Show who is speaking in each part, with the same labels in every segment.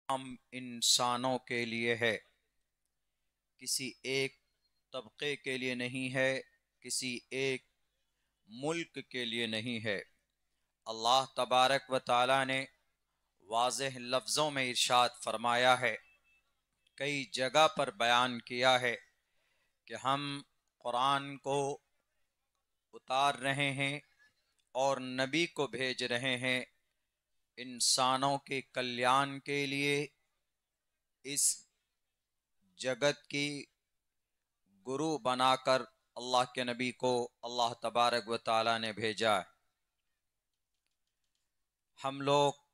Speaker 1: आम इंसानों के लिए है, किसी एक तबके के लिए नहीं है, किसी एक मुल्क के लिए नहीं है। अल्लाह तबारक व ताला ने वाज़ेह लफ्ज़ों में इरशाद फरमाया है, कई जगह पर बयान किया है कि हम कुरान को उतार रहे हैं और नबी को भेज रहे हैं इंसानों के कल्याण के लिए। इस जगत की गुरु बनाकर अल्लाह के नबी को अल्लाह तबारक व ताला ने भेजा। हम लोग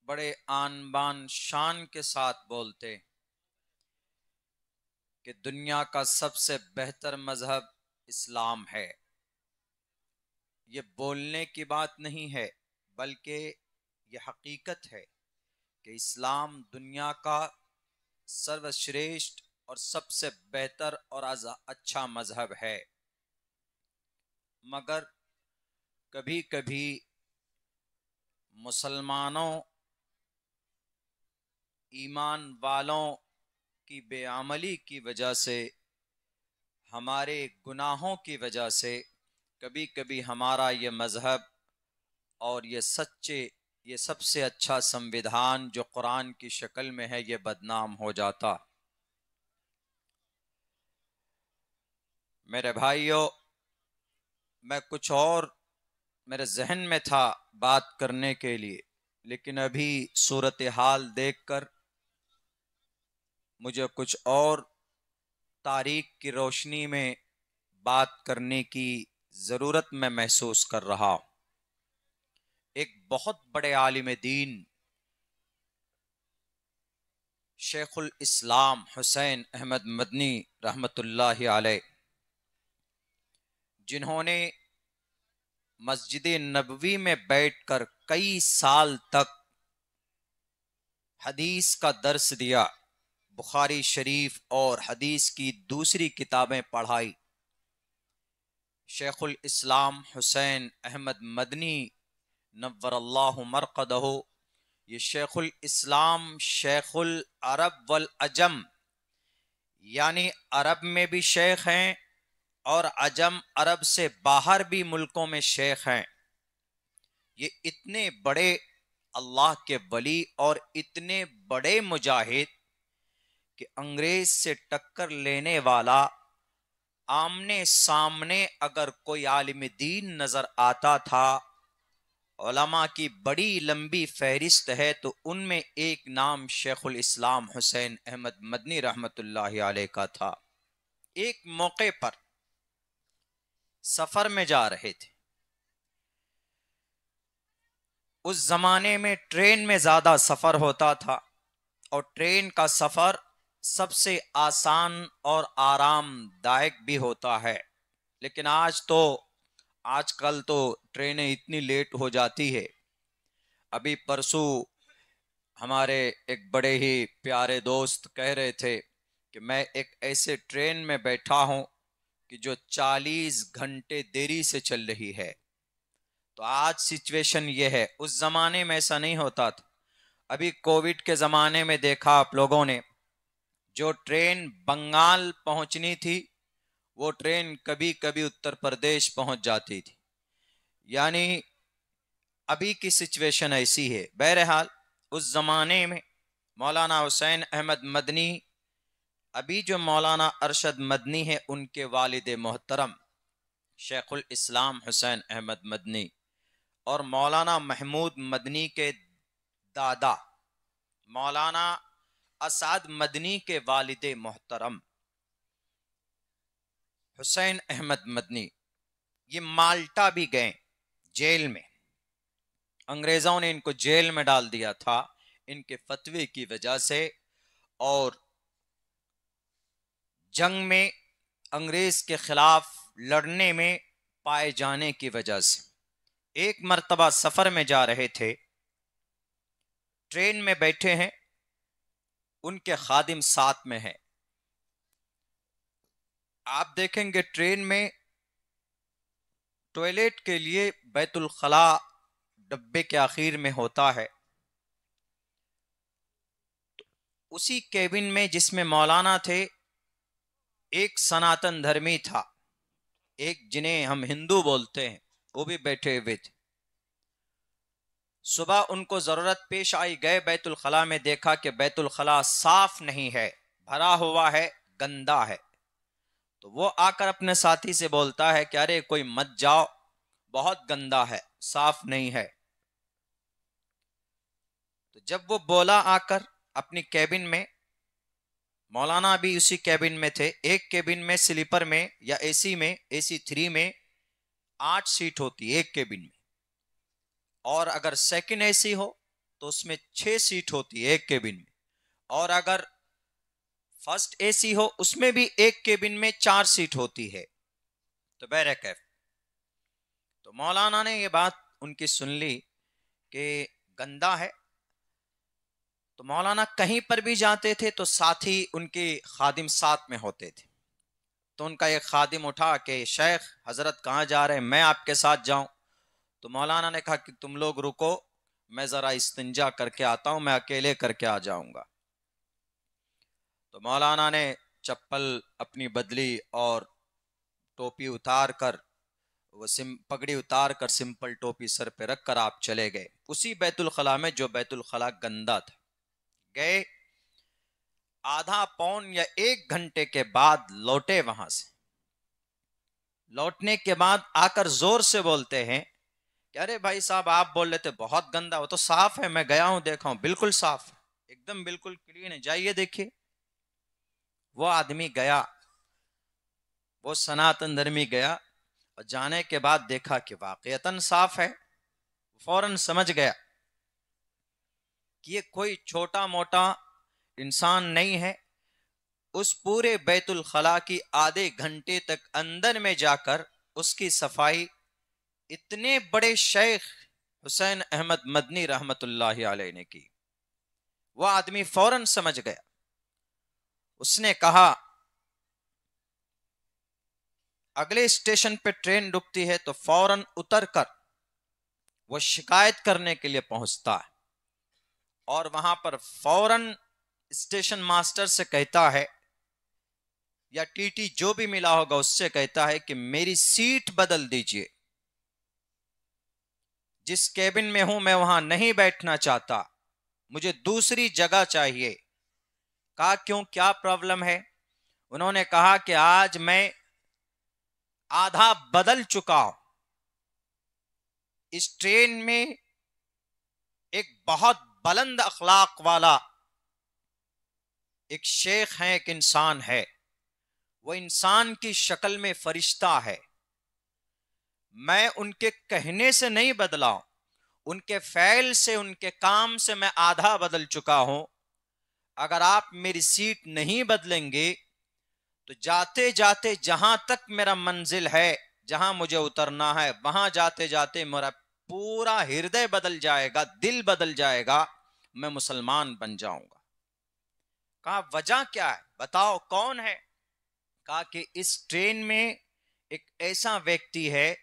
Speaker 1: बड़े आन बान शान के साथ बोलते कि दुनिया का सबसे बेहतर मजहब इस्लाम है। ये बोलने की बात नहीं है, बल्कि ये हकीकत है कि इस्लाम दुनिया का सर्वश्रेष्ठ और सबसे बेहतर और अच्छा मजहब है। मगर कभी कभी मुसलमानों, ईमान वालों की बेअमली की वजह से, हमारे गुनाहों की वजह से कभी कभी हमारा ये मजहब और ये सबसे अच्छा संविधान जो कुरान की शक्ल में है, ये बदनाम हो जाता। मेरे भाइयों, मैं कुछ और मेरे जहन में था बात करने के लिए, लेकिन अभी सूरत हाल देखकर मुझे कुछ और तारीख की रोशनी में बात करने की ज़रूरत मैं महसूस कर रहा हूँ। एक बहुत बड़े आलिम दीन शेखुल इस्लाम हुसैन अहमद मदनी रहमतुल्लाहि अलैह, जिन्होंने मस्जिद नबवी में बैठकर कई साल तक हदीस का दर्स दिया, बुखारी शरीफ और हदीस की दूसरी किताबें पढ़ाई। शेखुल इस्लाम हुसैन अहमद मदनी नव्वरल्लाहु मरक़दहु, ये शेखुल इस्लाम शेखुल अरब वल अजम, यानी अरब में भी शेख हैं और अजम अरब से बाहर भी मुल्कों में शेख हैं। ये इतने बड़े अल्लाह के वली और इतने बड़े मुजाहिद कि अंग्रेज से टक्कर लेने वाला, आमने सामने अगर कोई आलिम दीन नजर आता था, उलमा की बड़ी लंबी फहरिस्त है, तो उनमें एक नाम शेखुल इस्लाम हुसैन अहमद मदनी रहमतुल्लाहि अलैह का था। एक मौके पर सफर में जा रहे थे। उस जमाने में ट्रेन में ज्यादा सफर होता था और ट्रेन का सफर सबसे आसान और आरामदायक भी होता है। लेकिन आजकल तो ट्रेनें इतनी लेट हो जाती है। अभी परसों हमारे एक बड़े ही प्यारे दोस्त कह रहे थे कि मैं एक ऐसे ट्रेन में बैठा हूं कि जो 40 घंटे देरी से चल रही है। तो आज सिचुएशन ये है, उस जमाने में ऐसा नहीं होता था। अभी कोविड के जमाने में देखा आप लोगों ने, जो ट्रेन बंगाल पहुंचनी थी वो ट्रेन कभी कभी उत्तर प्रदेश पहुंच जाती थी। यानी अभी की सिचुएशन ऐसी है। बहरहाल उस जमाने में मौलाना हुसैन अहमद मदनी, अभी जो मौलाना अरशद मदनी है, उनके वालिद मोहतरम शेखुल इस्लाम हुसैन अहमद मदनी और मौलाना महमूद मदनी के दादा मौलाना असाद मदनी के वालिद मोहतरम हुसैन अहमद मदनी, ये माल्टा भी गए जेल में। अंग्रेजों ने इनको जेल में डाल दिया था इनके फतवे की वजह से और जंग में अंग्रेज के खिलाफ लड़ने में पाए जाने की वजह से। एक मर्तबा सफर में जा रहे थे, ट्रेन में बैठे हैं, उनके खादिम साथ में है। आप देखेंगे ट्रेन में टॉयलेट के लिए बैतुल खला डब्बे के आखिर में होता है। उसी केबिन में जिसमें मौलाना थे, एक सनातन धर्मी था, एक जिन्हें हम हिंदू बोलते हैं, वो भी बैठे हुए थे। सुबह उनको जरूरत पेश आई, गए बैतुल खला में, देखा कि बैतुल खला साफ नहीं है, भरा हुआ है, गंदा है। तो वो आकर अपने साथी से बोलता है कि अरे कोई मत जाओ, बहुत गंदा है, साफ नहीं है। तो जब वो बोला आकर अपनी कैबिन में, मौलाना भी उसी कैबिन में थे, एक कैबिन में स्लीपर में या एसी में, एसी 3 में 8 सीट होती है एक कैबिन में, और अगर सेकंड एसी हो तो उसमें 6 सीट होती है एक कैबिन में, और अगर फर्स्ट एसी हो उसमें भी एक कैबिन में 4 सीट होती है। तो बहरकैफ तो मौलाना ने ये बात उनकी सुन ली कि गंदा है। तो मौलाना कहीं पर भी जाते थे तो साथी उनके खादिम साथ में होते थे। तो उनका एक खादिम उठा कि शेख हजरत कहाँ जा रहे हैं, मैं आपके साथ जाऊं? तो मौलाना ने कहा कि तुम लोग रुको, मैं जरा इस्तिंजा करके आता हूं, मैं अकेले करके आ जाऊंगा। तो मौलाना ने चप्पल अपनी बदली और टोपी उतार कर, वो पगड़ी उतार कर सिंपल टोपी सर पे रख कर आप चले गए उसी बैतुल खला में जो बैतुल खला गंदा था। गए, आधा पौन या 1 घंटे के बाद लौटे। वहां से लौटने के बाद आकर जोर से बोलते हैं कि अरे भाई साहब, आप बोल रहे थे बहुत गंदा, वो तो साफ है, मैं गया हूं, देखा हूं, बिल्कुल साफ है, एकदम बिल्कुल क्लीन है, जाइए देखिए। वो आदमी गया, वो सनातन धर्मी गया, और जाने के बाद देखा कि वाकईतन साफ है। फौरन समझ गया कि ये कोई छोटा मोटा इंसान नहीं है। उस पूरे बैतुल खला की आधे घंटे तक अंदर में जाकर उसकी सफाई इतने बड़े शेख हुसैन अहमद मदनी रहमतुल्लाहि अलैह ने की। वह आदमी फौरन समझ गया। उसने कहा, अगले स्टेशन पे ट्रेन रुकती है तो फौरन उतर कर वो शिकायत करने के लिए पहुंचता है, और वहां पर फौरन स्टेशन मास्टर से कहता है, या टीटी जो भी मिला होगा उससे कहता है कि मेरी सीट बदल दीजिए, जिस केबिन में हूं मैं वहां नहीं बैठना चाहता, मुझे दूसरी जगह चाहिए। कहा क्यों, क्या प्रॉब्लम है? उन्होंने कहा कि आज मैं आधा बदल चुका हूं। इस ट्रेन में एक बहुत बुलंद अखलाक वाला एक शेख है, एक इंसान है, वो इंसान की शक्ल में फरिश्ता है। मैं उनके कहने से नहीं बदला हूं, उनके फैल से, उनके काम से मैं आधा बदल चुका हूं। अगर आप मेरी सीट नहीं बदलेंगे तो जाते जाते जहां तक मेरा मंजिल है, जहां मुझे उतरना है, वहां जाते जाते मेरा पूरा हृदय बदल जाएगा, दिल बदल जाएगा, मैं मुसलमान बन जाऊंगा। कहा वजह क्या है, बताओ कौन है? कहा कि इस ट्रेन में एक ऐसा व्यक्ति है,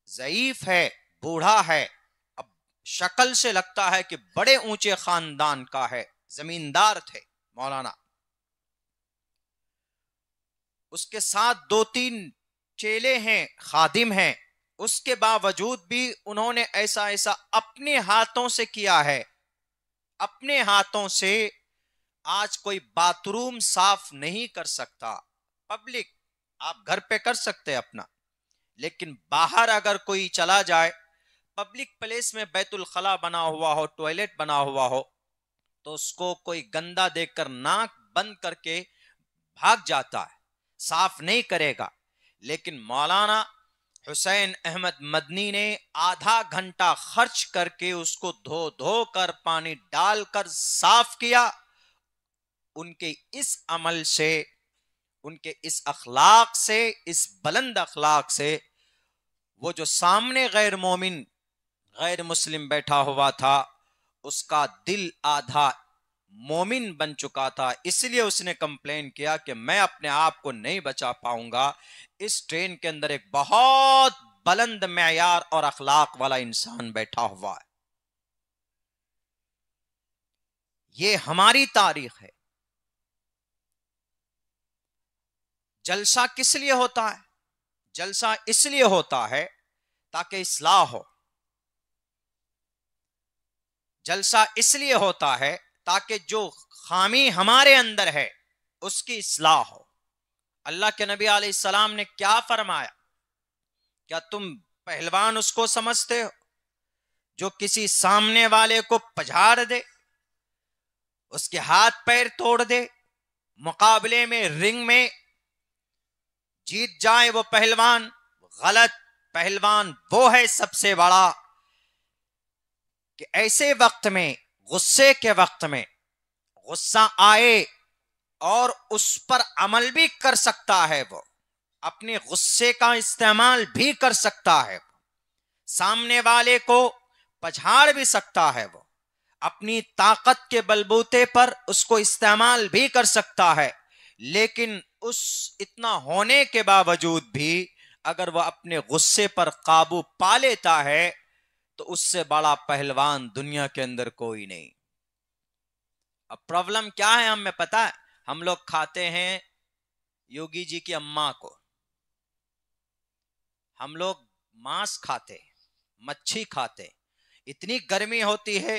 Speaker 1: ज़ईफ है, बूढ़ा है, अब शक्ल से लगता है कि बड़े ऊंचे खानदान का है, जमींदार थे मौलाना। उसके साथ 2-3 चेले हैं, खादिम हैं, उसके बावजूद भी उन्होंने ऐसा ऐसा अपने हाथों से किया है। अपने हाथों से आज कोई बाथरूम साफ नहीं कर सकता। पब्लिक, आप घर पे कर सकते हैं अपना, लेकिन बाहर अगर कोई चला जाए, पब्लिक प्लेस में बैतुल खला बना हुआ हो, टॉयलेट बना हुआ हो, तो उसको कोई गंदा देखकर नाक बंद करके भाग जाता है, साफ नहीं करेगा। लेकिन मौलाना हुसैन अहमद मदनी ने आधा घंटा खर्च करके उसको धो धो कर, पानी डालकर साफ किया। उनके इस अमल से, उनके इस अखलाक से, इस बुलंद अखलाक से, वो जो सामने गैर मोमिन, गैर मुस्लिम बैठा हुआ था, उसका दिल आधा मोमिन बन चुका था। इसलिए उसने कंप्लेन किया कि मैं अपने आप को नहीं बचा पाऊंगा, इस ट्रेन के अंदर एक बहुत बुलंद मेयार और अखलाक वाला इंसान बैठा हुआ है। ये हमारी तारीख है। जलसा किस लिए होता है? जलसा इसलिए होता है ताकि इस्लाह हो। जलसा इसलिए होता है ताकि जो खामी हमारे अंदर है उसकी इस्लाह हो। अल्लाह के नबी अलैहिस्सलाम ने क्या फरमाया? क्या तुम पहलवान उसको समझते हो जो किसी सामने वाले को पछाड़ दे, उसके हाथ पैर तोड़ दे, मुकाबले में रिंग में जीत जाए वो पहलवान? गलत। पहलवान वो है सबसे बड़ा कि ऐसे वक्त में, गुस्से के वक्त में, गुस्सा आए और उस पर अमल भी कर सकता है, वो अपने गुस्से का इस्तेमाल भी कर सकता है, सामने वाले को पछाड़ भी सकता है, वो अपनी ताकत के बलबूते पर उसको इस्तेमाल भी कर सकता है। लेकिन उस इतना होने के बावजूद भी अगर वह अपने गुस्से पर काबू पा लेता है तो उससे बड़ा पहलवान दुनिया के अंदर कोई नहीं। अब प्रॉब्लम क्या है हमें पता है? हम लोग खाते हैं योगी जी की अम्मा को, हम लोग मांस खाते, मच्छी खाते। इतनी गर्मी होती है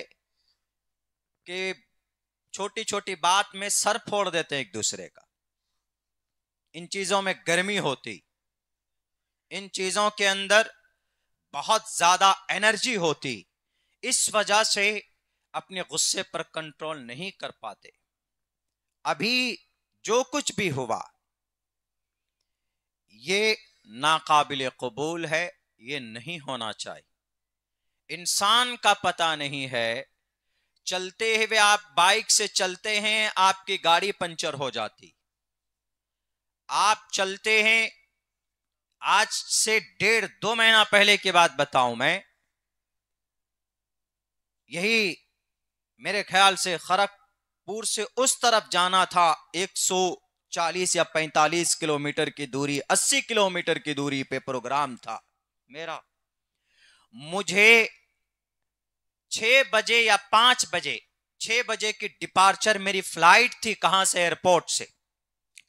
Speaker 1: कि छोटी छोटी बात में सर फोड़ देते हैं एक दूसरे का। इन चीजों में गर्मी होती, इन चीजों के अंदर बहुत ज्यादा एनर्जी होती, इस वजह से अपने गुस्से पर कंट्रोल नहीं कर पाते। अभी जो कुछ भी हुआ ये नाकाबिले कबूल है, ये नहीं होना चाहिए। इंसान का पता नहीं है, चलते हुए आप बाइक से चलते हैं, आपकी गाड़ी पंचर हो जाती। आप चलते हैं, आज से 1.5-2 महीना पहले की बात बताऊं मैं, यही मेरे ख्याल से खड़गपुर से उस तरफ जाना था, 140 या 45 किलोमीटर की दूरी, 80 किलोमीटर की दूरी पे प्रोग्राम था मेरा। मुझे 6 बजे या 5 बजे, 6 बजे की डिपार्चर मेरी फ्लाइट थी। कहां से? एयरपोर्ट से,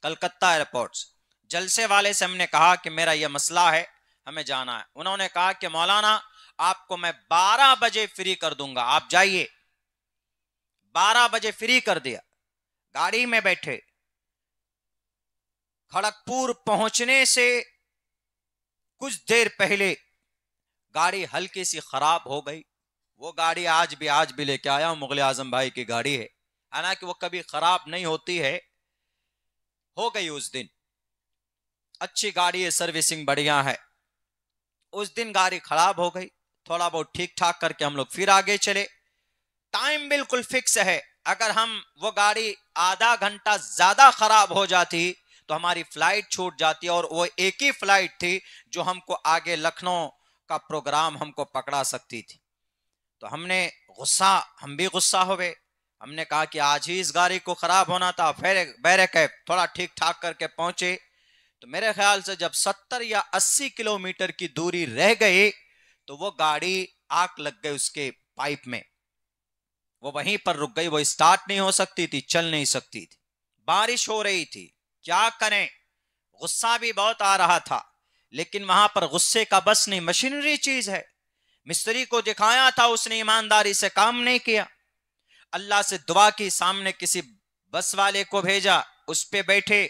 Speaker 1: कलकत्ता एयरपोर्ट से। जलसे वाले से हमने कहा कि मेरा यह मसला है, हमें जाना है। उन्होंने कहा कि मौलाना आपको मैं 12 बजे फ्री कर दूंगा, आप जाइए। 12 बजे फ्री कर दिया। गाड़ी में बैठे, खड़गपुर पहुंचने से कुछ देर पहले गाड़ी हल्की सी खराब हो गई। वो गाड़ी आज भी लेके आया हूं, मुगल आजम भाई की गाड़ी है, हालांकि वो कभी खराब नहीं होती है। हो गई उस दिन, अच्छी गाड़ी है, सर्विसिंग बढ़िया है। उस दिन गाड़ी खराब हो गई, थोड़ा बहुत ठीक ठाक करके हम लोग फिर आगे चले। टाइम बिल्कुल फिक्स है, अगर हम वो गाड़ी आधा घंटा ज्यादा खराब हो जाती तो हमारी फ्लाइट छूट जाती, और वो एक ही फ्लाइट थी जो हमको आगे लखनऊ का प्रोग्राम हमको पकड़ा सकती थी। तो हम भी गुस्सा हो गए। हमने कहा कि आज ही इस गाड़ी को खराब होना था, फिर बैरकैफ थोड़ा ठीक ठाक करके पहुंचे। तो मेरे ख्याल से जब 70 या 80 किलोमीटर की दूरी रह गई तो वो गाड़ी आग लग गई उसके पाइप में, वो वहीं पर रुक गई, वो स्टार्ट नहीं हो सकती थी, चल नहीं सकती थी। बारिश हो रही थी, क्या करें, गुस्सा भी बहुत आ रहा था, लेकिन वहां पर गुस्से का बस नहीं, मशीनरी चीज है। मिस्त्री को दिखाया था, उसने ईमानदारी से काम नहीं किया। अल्लाह से दुआ की, सामने किसी बस वाले को भेजा, उस पे बैठे,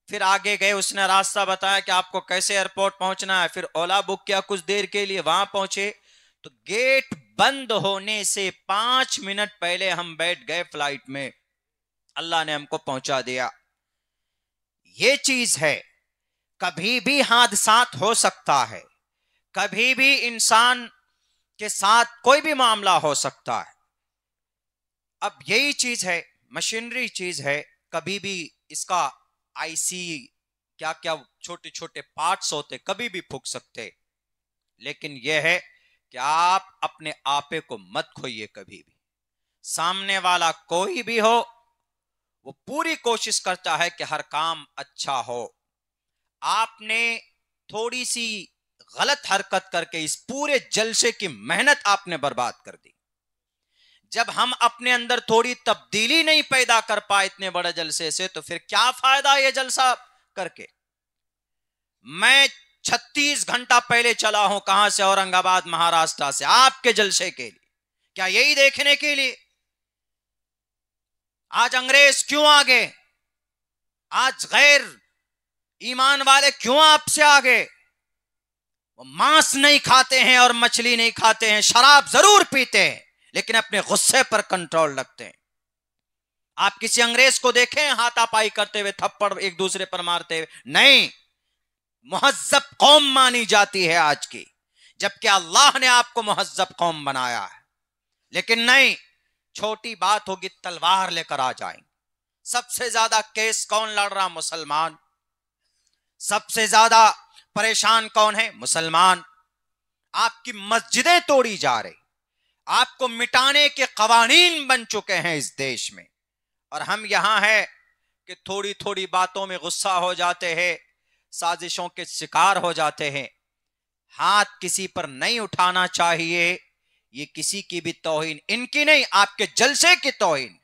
Speaker 1: फिर आगे गए, उसने रास्ता बताया कि आपको कैसे एयरपोर्ट पहुंचना है। फिर ओला बुक किया, कुछ देर के लिए वहां पहुंचे तो गेट बंद होने से 5 मिनट पहले हम बैठ गए फ्लाइट में, अल्लाह ने हमको पहुंचा दिया। ये चीज है, कभी भी हादसा हो सकता है, कभी भी इंसान के साथ कोई भी मामला हो सकता है। अब यही चीज है, मशीनरी चीज है, कभी भी इसका आईसी क्या क्या छोटे छोटे पार्ट्स होते, कभी भी फूक सकते। लेकिन यह है कि आप अपने आपे को मत खोइए कभी भी। सामने वाला कोई भी हो, वो पूरी कोशिश करता है कि हर काम अच्छा हो। आपने थोड़ी सी गलत हरकत करके इस पूरे जलसे की मेहनत आपने बर्बाद कर दी। जब हम अपने अंदर थोड़ी तब्दीली नहीं पैदा कर पाए इतने बड़े जलसे से, तो फिर क्या फायदा ये जलसा करके। मैं 36 घंटा पहले चला हूं, कहां से? औरंगाबाद महाराष्ट्र से, आपके जलसे के लिए। क्या यही देखने के लिए? आज अंग्रेज क्यों आगे? आज गैर ईमान वाले क्यों आपसे आगे? वो मांस नहीं खाते हैं और मछली नहीं खाते हैं, शराब जरूर पीते हैं, लेकिन अपने गुस्से पर कंट्रोल रखते हैं। आप किसी अंग्रेज को देखें हाथापाई करते हुए, थप्पड़ एक दूसरे पर मारते हुए? नहीं। मुहज्जब कौम मानी जाती है आज की, जबकि अल्लाह ने आपको मुहज्जब कौम बनाया है। लेकिन नहीं, छोटी बात होगी तलवार लेकर आ जाएंगे। सबसे ज्यादा केस कौन लड़ रहा? मुसलमान। सबसे ज्यादा परेशान कौन है? मुसलमान। आपकी मस्जिदें तोड़ी जा रही, आपको मिटाने के कवानीन बन चुके हैं इस देश में, और हम यहां है कि थोड़ी थोड़ी बातों में गुस्सा हो जाते हैं, साजिशों के शिकार हो जाते हैं। हाथ किसी पर नहीं उठाना चाहिए, ये किसी की भी तौहीन, इनकी नहीं, आपके जलसे की तौहीन।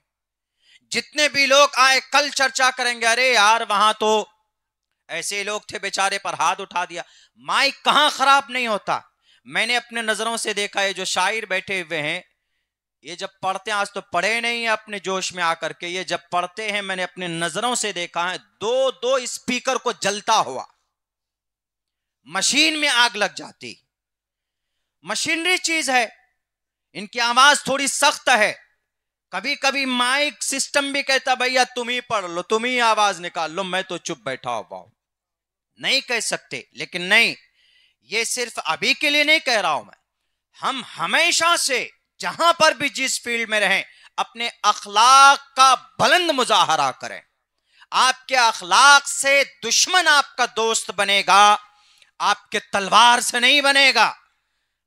Speaker 1: जितने भी लोग आए कल चर्चा करेंगे, अरे यार वहां तो ऐसे लोग थे बेचारे पर हाथ उठा दिया। माइक कहां खराब नहीं होता। मैंने अपने नजरों से देखा है, जो शायर बैठे हुए हैं, ये जब पढ़ते हैं, आज तो पढ़े नहीं है अपने जोश में आकर के, ये जब पढ़ते हैं मैंने अपने नजरों से देखा है, दो दो स्पीकर को जलता हुआ, मशीन में आग लग जाती। मशीनरी चीज है, इनकी आवाज थोड़ी सख्त है। कभी कभी माइक सिस्टम भी कहता भैया तुम ही पढ़ लो, तुम ही आवाज निकाल लो, मैं तो चुप बैठा हुआ हूं। नहीं कह सकते, लेकिन नहीं, ये सिर्फ अभी के लिए नहीं कह रहा हूं मैं। हम हमेशा से जहां पर भी जिस फील्ड में रहें, अपने अखलाक का बुलंद मुजाहरा करें। आपके अखलाक से दुश्मन आपका दोस्त बनेगा, आपके तलवार से नहीं बनेगा।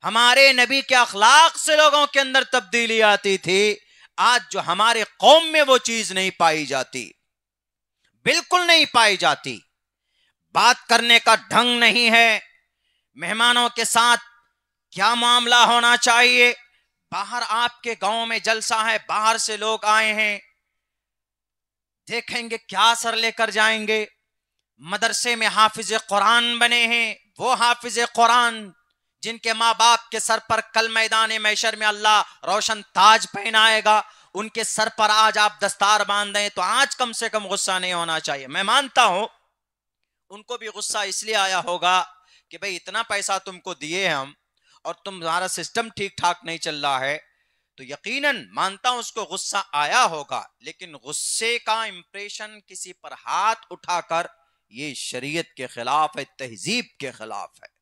Speaker 1: हमारे नबी के अखलाक से लोगों के अंदर तब्दीली आती थी, आज जो हमारे कौम में वो चीज नहीं पाई जाती, बिल्कुल नहीं पाई जाती। बात करने का ढंग नहीं है, मेहमानों के साथ क्या मामला होना चाहिए। बाहर आपके गांव में जलसा है, बाहर से लोग आए हैं, देखेंगे क्या असर लेकर जाएंगे। मदरसे में हाफिज कुरान बने हैं, वो हाफिज कुरान जिनके माँ बाप के सर पर कल मैदान मैशर में अल्लाह रोशन ताज पहनाएगा, उनके सर पर आज आप दस्तार बांध दें, तो आज कम से कम गुस्सा नहीं होना चाहिए। मैं मानता हूं उनको भी गुस्सा इसलिए आया होगा कि भाई इतना पैसा तुमको दिए हम और तुम्हारा सिस्टम ठीक ठाक नहीं चल रहा है, तो यकीनन मानता हूं उसको गुस्सा आया होगा। लेकिन गुस्से का इंप्रेशन किसी पर हाथ उठाकर, ये शरीयत के खिलाफ है, तहजीब के खिलाफ है।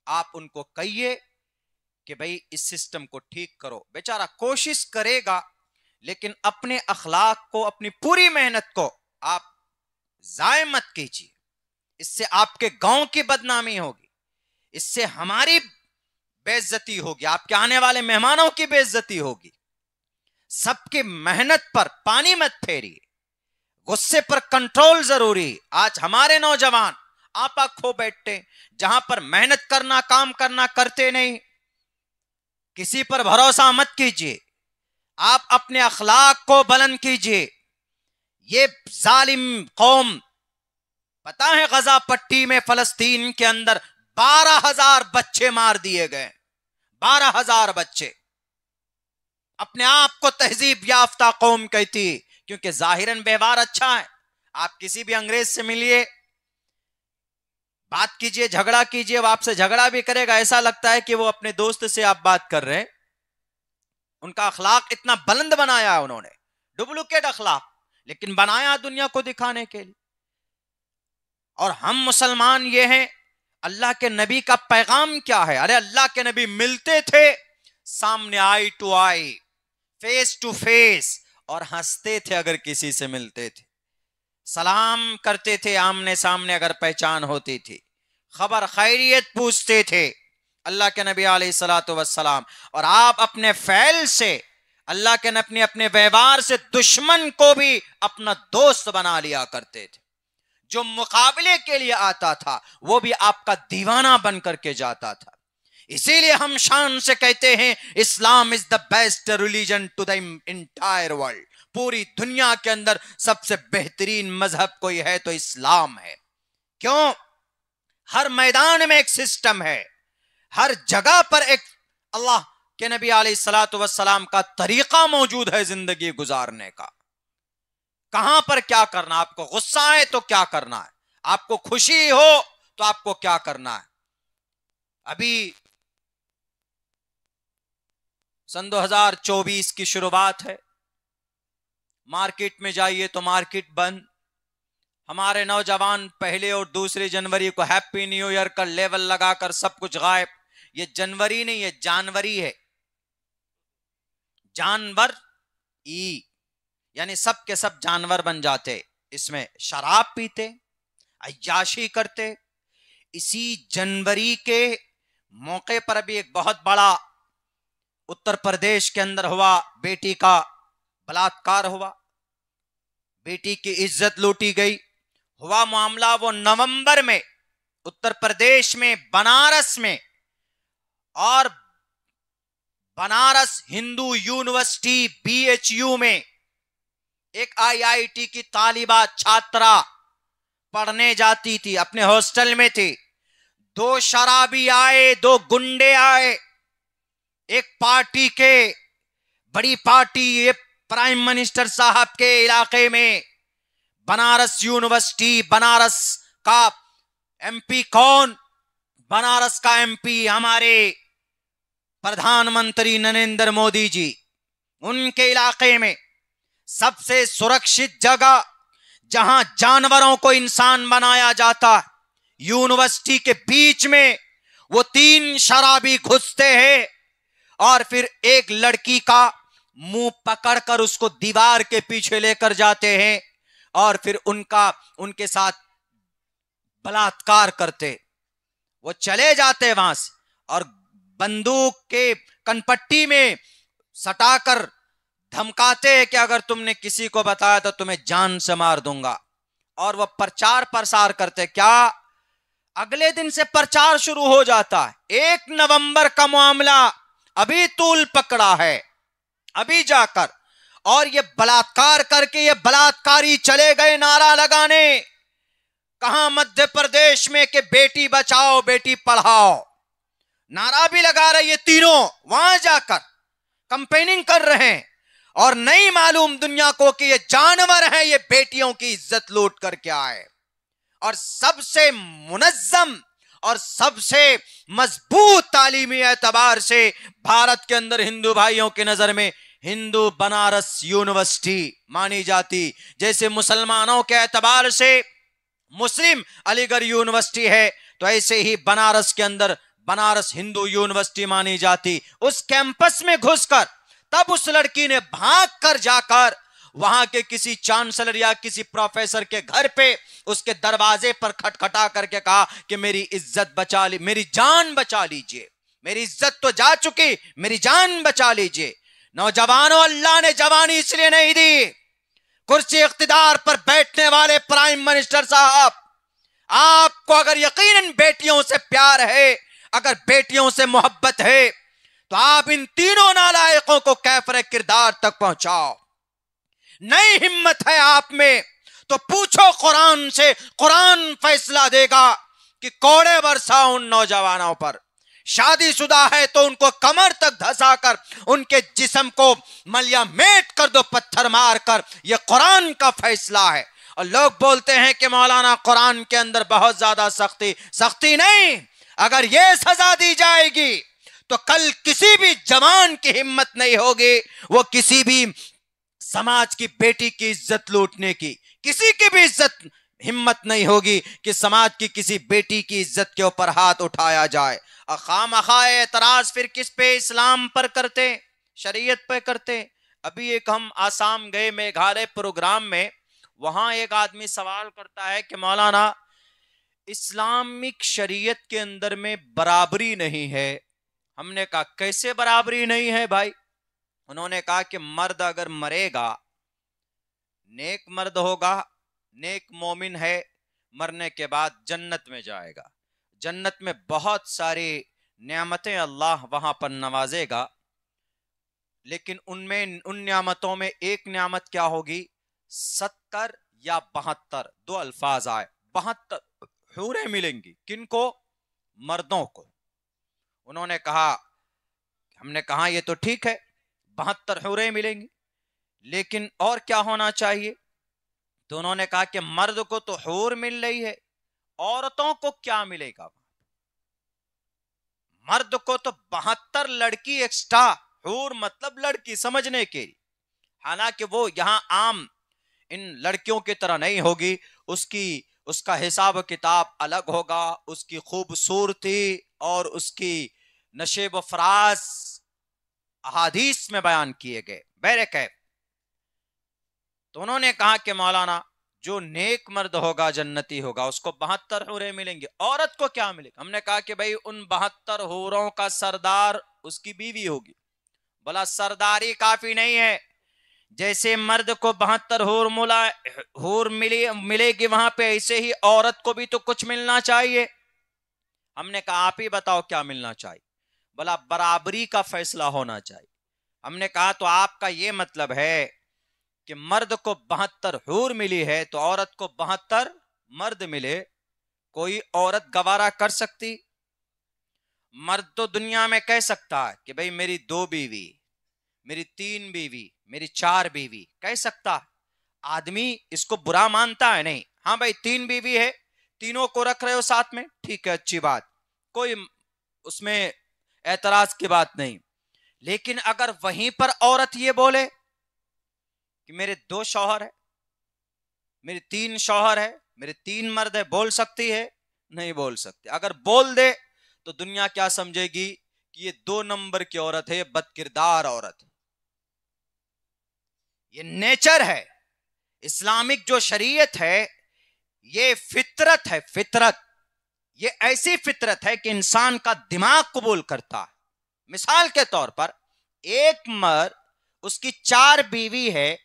Speaker 1: आप उनको कहिए कि भाई इस सिस्टम को ठीक करो। बेचारा कोशिश करेगा, लेकिन अपने अखलाक को, अपनी पूरी मेहनत को आप जाय मत कीजिए। इससे आपके गांव की बदनामी होगी, इससे हमारी बेइज्जती होगी, आपके आने वाले मेहमानों की बेइज्जती होगी। सबकी मेहनत पर पानी मत फेरिए, गुस्से पर कंट्रोल जरूरी। आज हमारे नौजवान आपा खो बैठते, जहां पर मेहनत करना, काम करना करते नहीं। किसी पर भरोसा मत कीजिए, आप अपने अखलाक को बुलंद कीजिए। ये जालिम कौम, पता है गजा पट्टी में फलस्तीन के अंदर 12,000 बच्चे मार दिए गए, 12,000 बच्चे। अपने आप को तहजीब याफ्ता कौम कहती, क्योंकि जाहिरन व्यवहार अच्छा है। आप किसी भी अंग्रेज से मिलिए, बात कीजिए, झगड़ा कीजिए, वो आपसे झगड़ा भी करेगा, ऐसा लगता है कि वो अपने दोस्त से आप बात कर रहे हैं। उनका अखलाक इतना बुलंद बनाया है उन्होंने, डुप्लीकेट अखलाक, लेकिन बनाया दुनिया को दिखाने के लिए। और हम मुसलमान ये हैं, अल्लाह के नबी का पैगाम क्या है? अरे अल्लाह के नबी मिलते थे सामने, eye to eye, face to face, और हंसते थे अगर किसी से मिलते थे, सलाम करते थे आमने सामने अगर पहचान होती थी, खबर खैरियत पूछते थे अल्लाह के नबी अलैहिस्सलातु वस्सलाम। और आप अपने फैल से, अल्लाह के नबी अपने व्यवहार से दुश्मन को भी अपना दोस्त बना लिया करते थे। जो मुकाबले के लिए आता था वो भी आपका दीवाना बन करके जाता था। इसीलिए हम शान से कहते हैं Islam is the best religion to the entire world. पूरी दुनिया के अंदर सबसे बेहतरीन मजहब कोई है तो इस्लाम है। क्यों? हर मैदान में एक सिस्टम है, हर जगह पर एक अल्लाह के नबी अलैहिस्सलातु वस्सलाम का तरीका मौजूद है जिंदगी गुजारने का। कहां पर क्या करना, आपको गुस्सा है तो क्या करना है, आपको खुशी हो तो आपको क्या करना है। अभी सन 2024 की शुरुआत है, मार्केट में जाइए तो मार्केट बंद। हमारे नौजवान पहले और दूसरे जनवरी को हैप्पी न्यू ईयर का लेवल लगाकर सब कुछ गायब। ये जनवरी नहीं, ये जानवरी है, जानवर ई, यानी सब के सब जानवर बन जाते। इसमें शराब पीते, अय्याशी करते। इसी जनवरी के मौके पर भी एक बहुत बड़ा उत्तर प्रदेश के अंदर हुआ, बेटी का बलात्कार हुआ, बेटी की इज्जत लूटी गई। हुआ मामला वो नवंबर में उत्तर प्रदेश में बनारस में, और बनारस हिंदू यूनिवर्सिटी BHU में एक IIT की तालिबा छात्रा पढ़ने जाती थी, अपने हॉस्टल में थी। दो शराबी आए, दो गुंडे आए, एक पार्टी के, बड़ी पार्टी, ये प्राइम मिनिस्टर साहब के इलाके में बनारस यूनिवर्सिटी, बनारस का MP कौन? बनारस का MP हमारे प्रधानमंत्री नरेंद्र मोदी जी। उनके इलाके में सबसे सुरक्षित जगह जहां जानवरों को इंसान बनाया जाता है, यूनिवर्सिटी के बीच में वो तीन शराबी घुसते हैं और फिर एक लड़की का मुंह पकड़कर उसको दीवार के पीछे लेकर जाते हैं और फिर उनके साथ बलात्कार करते। वो चले जाते वहां से और बंदूक के कनपट्टी में सटाकर धमकाते हैं कि अगर तुमने किसी को बताया तो तुम्हें जान से मार दूंगा। और वह प्रचार प्रसार करते। क्या अगले दिन से प्रचार शुरू हो जाता है। 1 नवंबर का मामला अभी तूल पकड़ा है, अभी जाकर, और ये बलात्कार करके ये बलात्कारी चले गए नारा लगाने। कहां? मध्य प्रदेश में कि बेटी बचाओ बेटी पढ़ाओ, नारा भी लगा रहे ये तीनों, वहां जाकर कंपेनिंग कर रहे हैं। और नहीं मालूम दुनिया को कि ये जानवर हैं, ये बेटियों की इज्जत लूट करके आए। और सबसे मुनज्जम और सबसे मजबूत तालीमी एतबार से भारत के अंदर हिंदू भाइयों की नजर में हिंदू बनारस यूनिवर्सिटी मानी जाती। जैसे मुसलमानों के एतबार से मुस्लिम अलीगढ़ यूनिवर्सिटी है, तो ऐसे ही बनारस के अंदर बनारस हिंदू यूनिवर्सिटी मानी जाती। उस कैंपस में घुसकर तब उस लड़की ने भाग कर जाकर वहां के किसी चांसलर या किसी प्रोफेसर के घर पे उसके दरवाजे पर खटखटा करके कहा कि मेरी इज्जत बचा ली, मेरी जान बचा लीजिए, मेरी इज्जत तो जा चुकी, मेरी जान बचा लीजिए। नौजवानों, अल्लाह ने जवानी इसलिए नहीं दी, कुर्सी इख्तिदार पर बैठने वाले प्राइम मिनिस्टर साहब, आपको अगर यकीनन बेटियों से प्यार है, अगर बेटियों से मोहब्बत है, तो आप इन तीनों नालायकों को कैफरे किरदार तक पहुंचाओ। नई हिम्मत है आप में तो पूछो कुरान से, कुरान फैसला देगा कि कोड़े बरसाओ उन नौजवानों पर। शादीशुदा है तो उनको कमर तक धंसाकर उनके जिस्म को मलिया मेट कर दो, पत्थर मारकर। यह कुरान का फैसला है। और लोग बोलते हैं कि मौलाना कुरान के अंदर बहुत ज्यादा सख्ती नहीं। अगर यह सजा दी जाएगी तो कल किसी भी जवान की हिम्मत नहीं होगी वो किसी भी समाज की बेटी की इज्जत लूटने की, किसी की भी इज्जत हिम्मत नहीं होगी कि समाज की किसी बेटी की इज्जत के ऊपर हाथ उठाया जाए। खामखा एतराज फिर किस पे? इस्लाम पर करते, शरीयत पे करते। अभी एक हम आसाम गए, मेघालय प्रोग्राम में, वहां एक आदमी सवाल करता है कि मौलाना इस्लामिक शरीयत के अंदर में बराबरी नहीं है। हमने कहा कैसे बराबरी नहीं है भाई? उन्होंने कहा कि मर्द अगर मरेगा, नेक मर्द होगा, नेक मोमिन है, मरने के बाद जन्नत में जाएगा। जन्नत में बहुत सारे नेमतें अल्लाह वहां पर नवाजेगा, लेकिन उनमें उन नियामतों में एक नियामत क्या होगी? 70 या 72, दो अल्फाज आए, 72 हूरें मिलेंगी। किनको? मर्दों को। उन्होंने कहा, हमने कहा ये तो ठीक है, 72 हूरें मिलेंगी, लेकिन और क्या होना चाहिए? तो उन्होंने कहा कि मर्द को तो हूर मिल रही है, औरतों को क्या मिलेगा? मर्द को तो 72 लड़की एक्स्ट्रा, हूर मतलब लड़की समझने के, हालांकि वो यहां आम इन लड़कियों की तरह नहीं होगी, उसका हिसाब किताब अलग होगा, उसकी खूबसूरती और उसकी नशेब फराज अहादीस में बयान किए गए। बैरकैफ तो उन्होंने कहा कि मौलाना जो नेक मर्द होगा जन्नती होगा, उसको 72 हूरें मिलेंगी, औरत को क्या मिलेगा? हमने कहा कि भाई उन 72 हूरों का सरदार उसकी बीवी होगी। बोला सरदारी काफी नहीं है, जैसे मर्द को 72 हूर मिलेगी वहां पे, ऐसे ही औरत को भी तो कुछ मिलना चाहिए। हमने कहा आप ही बताओ क्या मिलना चाहिए? बोला बराबरी का फैसला होना चाहिए। हमने कहा तो आपका ये मतलब है कि मर्द को 72 हूर मिली है तो औरत को 72 मर्द मिले, कोई औरत गवारा कर सकती? मर्द तो दुनिया में कह सकता है कि भाई मेरी 2 बीवी, मेरी 3 बीवी, मेरी 4 बीवी, कह सकता। आदमी इसको बुरा मानता है नहीं। हाँ भाई 3 बीवी है, तीनों को रख रहे हो साथ में, ठीक है, अच्छी बात, कोई उसमें एतराज की बात नहीं। लेकिन अगर वहीं पर औरत ये बोले कि मेरे 2 शौहर है, मेरे 3 शौहर है, मेरे 3 मर्द है, बोल सकती है? नहीं बोल सकती। अगर बोल दे तो दुनिया क्या समझेगी कि ये 2 नंबर की औरत है, बदकिरदार औरत है। ये नेचर है, इस्लामिक जो शरीयत है ये फितरत है, फितरत। ये ऐसी फितरत है कि इंसान का दिमाग कबूल करता है। मिसाल के तौर पर एक मर्द, उसकी 4 बीवी है,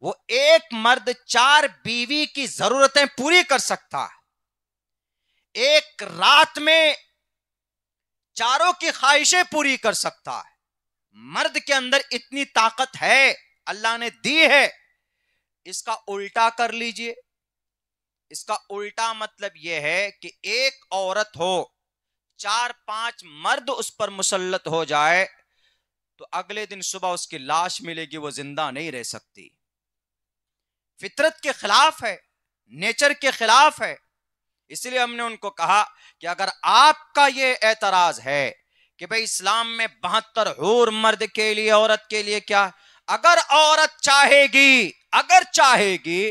Speaker 1: वो एक मर्द 4 बीवी की जरूरतें पूरी कर सकता है, एक रात में चारों की ख्वाहिशें पूरी कर सकता है। मर्द के अंदर इतनी ताकत है, अल्लाह ने दी है। इसका उल्टा कर लीजिए, इसका उल्टा मतलब यह है कि एक औरत हो, 4-5 मर्द उस पर मुसल्लत हो जाए तो अगले दिन सुबह उसकी लाश मिलेगी, वो जिंदा नहीं रह सकती। फितरत के खिलाफ है, नेचर के खिलाफ है। इसलिए हमने उनको कहा कि अगर आपका ये एतराज है कि भाई इस्लाम में 72 हूर मर्द के लिए, औरत के लिए क्या, अगर औरत चाहेगी, अगर चाहेगी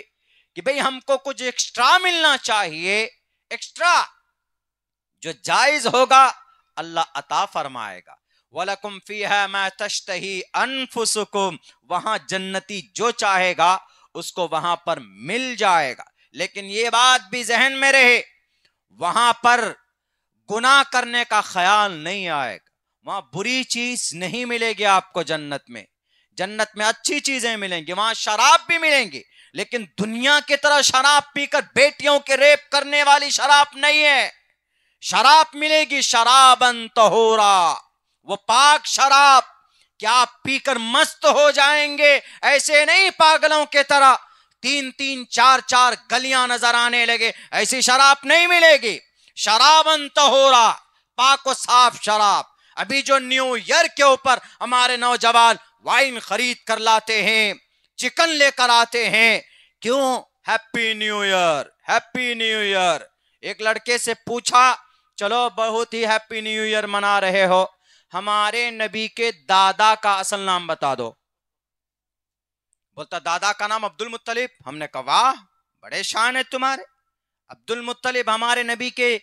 Speaker 1: कि भाई हमको कुछ एक्स्ट्रा मिलना चाहिए, एक्स्ट्रा जो जायज होगा अल्लाह अता फरमाएगा। वलकुम फीहा मा तश्तही अनफुसुकुम, वहां जन्नती जो चाहेगा उसको वहां पर मिल जाएगा। लेकिन ये बात भी जहन में रहे, वहां पर गुनाह करने का ख्याल नहीं आएगा, वहां बुरी चीज नहीं मिलेगी आपको। जन्नत में अच्छी चीजें मिलेंगी, वहां शराब भी मिलेंगी, लेकिन दुनिया की तरह शराब पीकर बेटियों के रेप करने वाली शराब नहीं है। शराब मिलेगी शराबन तहूरा, वो पाक शराब, क्या आप पीकर मस्त हो जाएंगे? ऐसे नहीं पागलों के तरह 3-3, 4-4 गलियां नजर आने लगे, ऐसी शराब नहीं मिलेगी। शराबन तहूरा, पाक व साफ शराब। अभी जो न्यू ईयर के ऊपर हमारे नौजवान वाइन खरीद कर लाते हैं, चिकन लेकर आते हैं, क्यों? Happy new year, happy new year. एक लड़के से पूछा, चलो बहुत ही हैप्पी न्यू ईयर मना रहे हो, हमारे नबी के दादा का असल नाम बता दो। बोलता दादा का नाम अब्दुल मुत्तलिब। हमने कहा वाह, बड़े शान है तुम्हारे, अब्दुल मुत्तलिब हमारे नबी के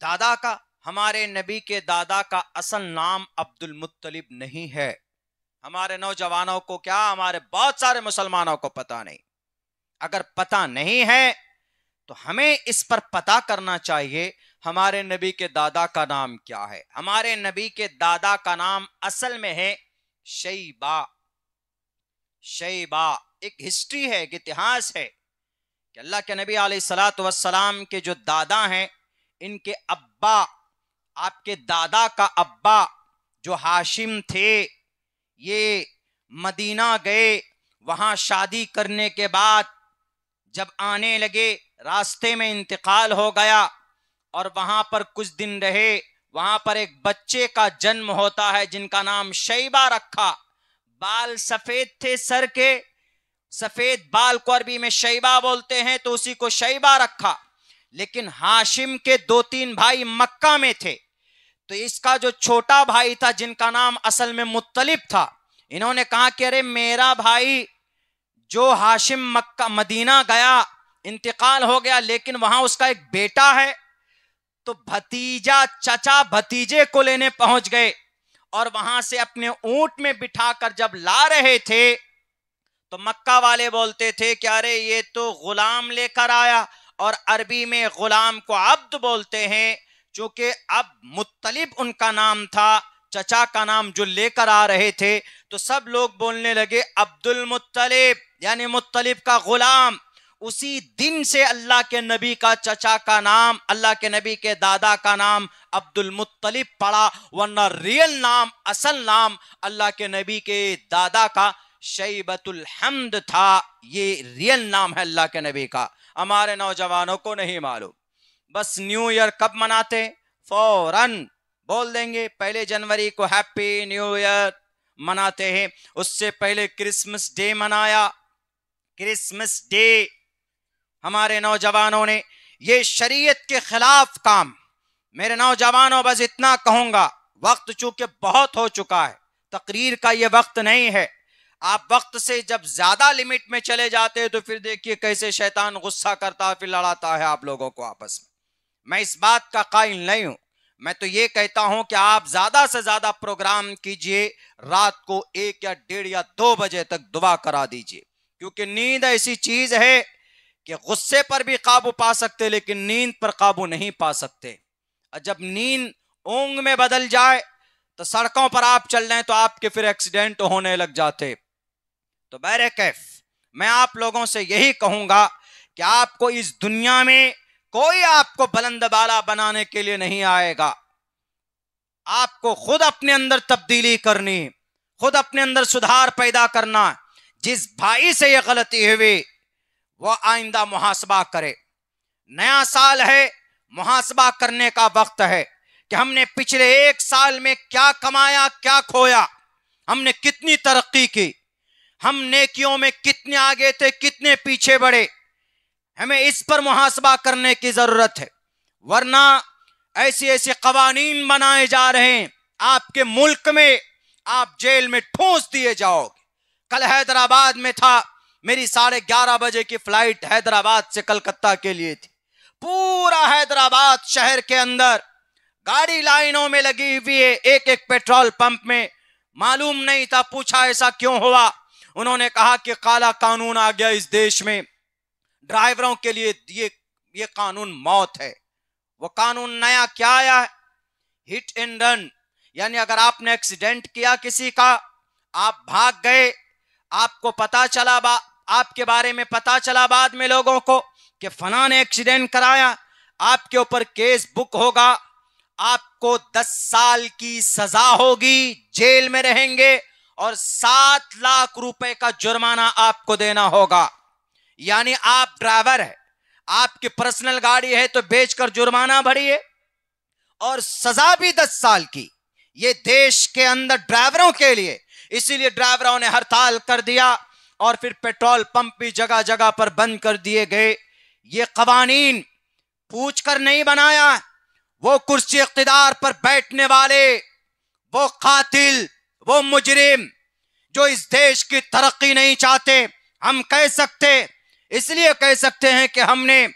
Speaker 1: दादा का। हमारे नबी के दादा का असल नाम अब्दुल मुत्तलिब नहीं है। हमारे नौजवानों को क्या, हमारे बहुत सारे मुसलमानों को पता नहीं। अगर पता नहीं है तो हमें इस पर पता करना चाहिए हमारे नबी के दादा का नाम क्या है। हमारे नबी के दादा का नाम असल में है शैबा। शैबा एक हिस्ट्री है, एक इतिहास है कि अल्लाह के नबी अलैहिस्सलातु वस्सलाम के जो दादा हैं, इनके अब्बा आपके दादा का अब्बा जो हाशिम थे, ये मदीना गए। वहां शादी करने के बाद जब आने लगे, रास्ते में इंतकाल हो गया और वहां पर कुछ दिन रहे। वहां पर एक बच्चे का जन्म होता है जिनका नाम शैबा रखा। बाल सफेद थे सर के, सफेद बाल को अरबी में शैबा बोलते हैं, तो उसी को शैबा रखा। लेकिन हाशिम के 2-3 भाई मक्का में थे, तो इसका जो छोटा भाई था जिनका नाम असल में मुत्तलिब था, इन्होंने कहा कि अरे मेरा भाई जो हाशिम मक्का मदीना गया, इंतकाल हो गया, लेकिन वहां उसका एक बेटा है। तो भतीजा चचा भतीजे को लेने पहुंच गए और वहां से अपने ऊंट में बिठाकर जब ला रहे थे, तो मक्का वाले बोलते थे कि अरे ये तो गुलाम लेकर आया, और अरबी में गुलाम को अब्द बोलते हैं। चूंकि अब मुत्तलिब उनका नाम था, चचा का नाम जो लेकर आ रहे थे, तो सब लोग बोलने लगे अब्दुल मुत्तलिब, यानी मुत्तलिब का गुलाम। उसी दिन से अल्लाह के नबी का चचा का नाम, अल्लाह के नबी के दादा का नाम अब्दुल मुत्तलिब पड़ा, वरना रियल नाम, असल नाम अल्लाह के नबी के दादा का शैबतुल हम्द था। ये रियल नाम है अल्लाह के नबी का। हमारे नौजवानों को नहीं मालूम, बस न्यू ईयर कब मनाते, फौरन बोल देंगे 1 जनवरी को हैप्पी न्यू ईयर मनाते हैं। उससे पहले क्रिसमस डे मनाया। क्रिसमस डे हमारे नौजवानों ने, ये शरीयत के खिलाफ काम। मेरे नौजवानों, बस इतना कहूंगा, वक्त चूंकि बहुत हो चुका है, तकरीर का ये वक्त नहीं है। आप वक्त से जब ज्यादा लिमिट में चले जाते हैं तो फिर देखिए कैसे शैतान गुस्सा करता है, फिर लड़ाता है आप लोगों को आपस में। मैं इस बात का कायल नहीं हूं। मैं तो ये कहता हूं कि आप ज्यादा से ज्यादा प्रोग्राम कीजिए, रात को 1 या 1:30 या 2 बजे तक दुआ करा दीजिए, क्योंकि नींद ऐसी चीज है कि गुस्से पर भी काबू पा सकते, लेकिन नींद पर काबू नहीं पा सकते। और जब नींद ऊंग में बदल जाए तो सड़कों पर आप चल रहे हैं तो आपके फिर एक्सीडेंट होने लग जाते। तो बहरकैफ मैं आप लोगों से यही कहूंगा कि आपको इस दुनिया में कोई आपको बुलंद बाला बनाने के लिए नहीं आएगा। आपको खुद अपने अंदर तब्दीली करनी, खुद अपने अंदर सुधार पैदा करना। जिस भाई से ये गलती हुई वो आइंदा मुहासबा करे। नया साल है, मुहासबा करने का वक्त है कि हमने पिछले 1 साल में क्या कमाया, क्या खोया, हमने कितनी तरक्की की, हम नेकियों में कितने आगे थे, कितने पीछे बढ़े। हमें इस पर मुहासबा करने की जरूरत है, वरना ऐसी ऐसी कवानीन बनाए जा रहे हैं आपके मुल्क में, आप जेल में ठूंस दिए जाओगे। कल हैदराबाद में था, मेरी 11:30 बजे की फ्लाइट हैदराबाद से कलकत्ता के लिए थी। पूरा हैदराबाद शहर के अंदर गाड़ी लाइनों में लगी हुई है, एक एक पेट्रोल पंप में। मालूम नहीं था, पूछा ऐसा क्यों हुआ, उन्होंने कहा कि काला कानून आ गया इस देश में, ड्राइवरों के लिए ये कानून मौत है। वो कानून नया क्या आया है, हिट एंड रन, यानी अगर आपने एक्सीडेंट किया किसी का, आप भाग गए, आपको पता चला, आपके बारे में पता चला बाद में लोगों को कि फलां ने एक्सीडेंट कराया, आपके ऊपर केस बुक होगा, आपको 10 साल की सजा होगी, जेल में रहेंगे और 7 लाख रुपए का जुर्माना आपको देना होगा। यानी आप ड्राइवर है, आपकी पर्सनल गाड़ी है तो बेचकर जुर्माना भरिए और सजा भी 10 साल की। ये देश के अंदर ड्राइवरों के लिए, इसीलिए ड्राइवरों ने हड़ताल कर दिया और फिर पेट्रोल पंप भी जगह जगह पर बंद कर दिए गए। ये कवानीन पूछकर नहीं बनाया, वो कुर्सी इख्तिदार पर बैठने वाले, वो कातिल, वो मुजरिम जो इस देश की तरक्की नहीं चाहते, हम कह सकते, इसलिए कह सकते हैं कि हमने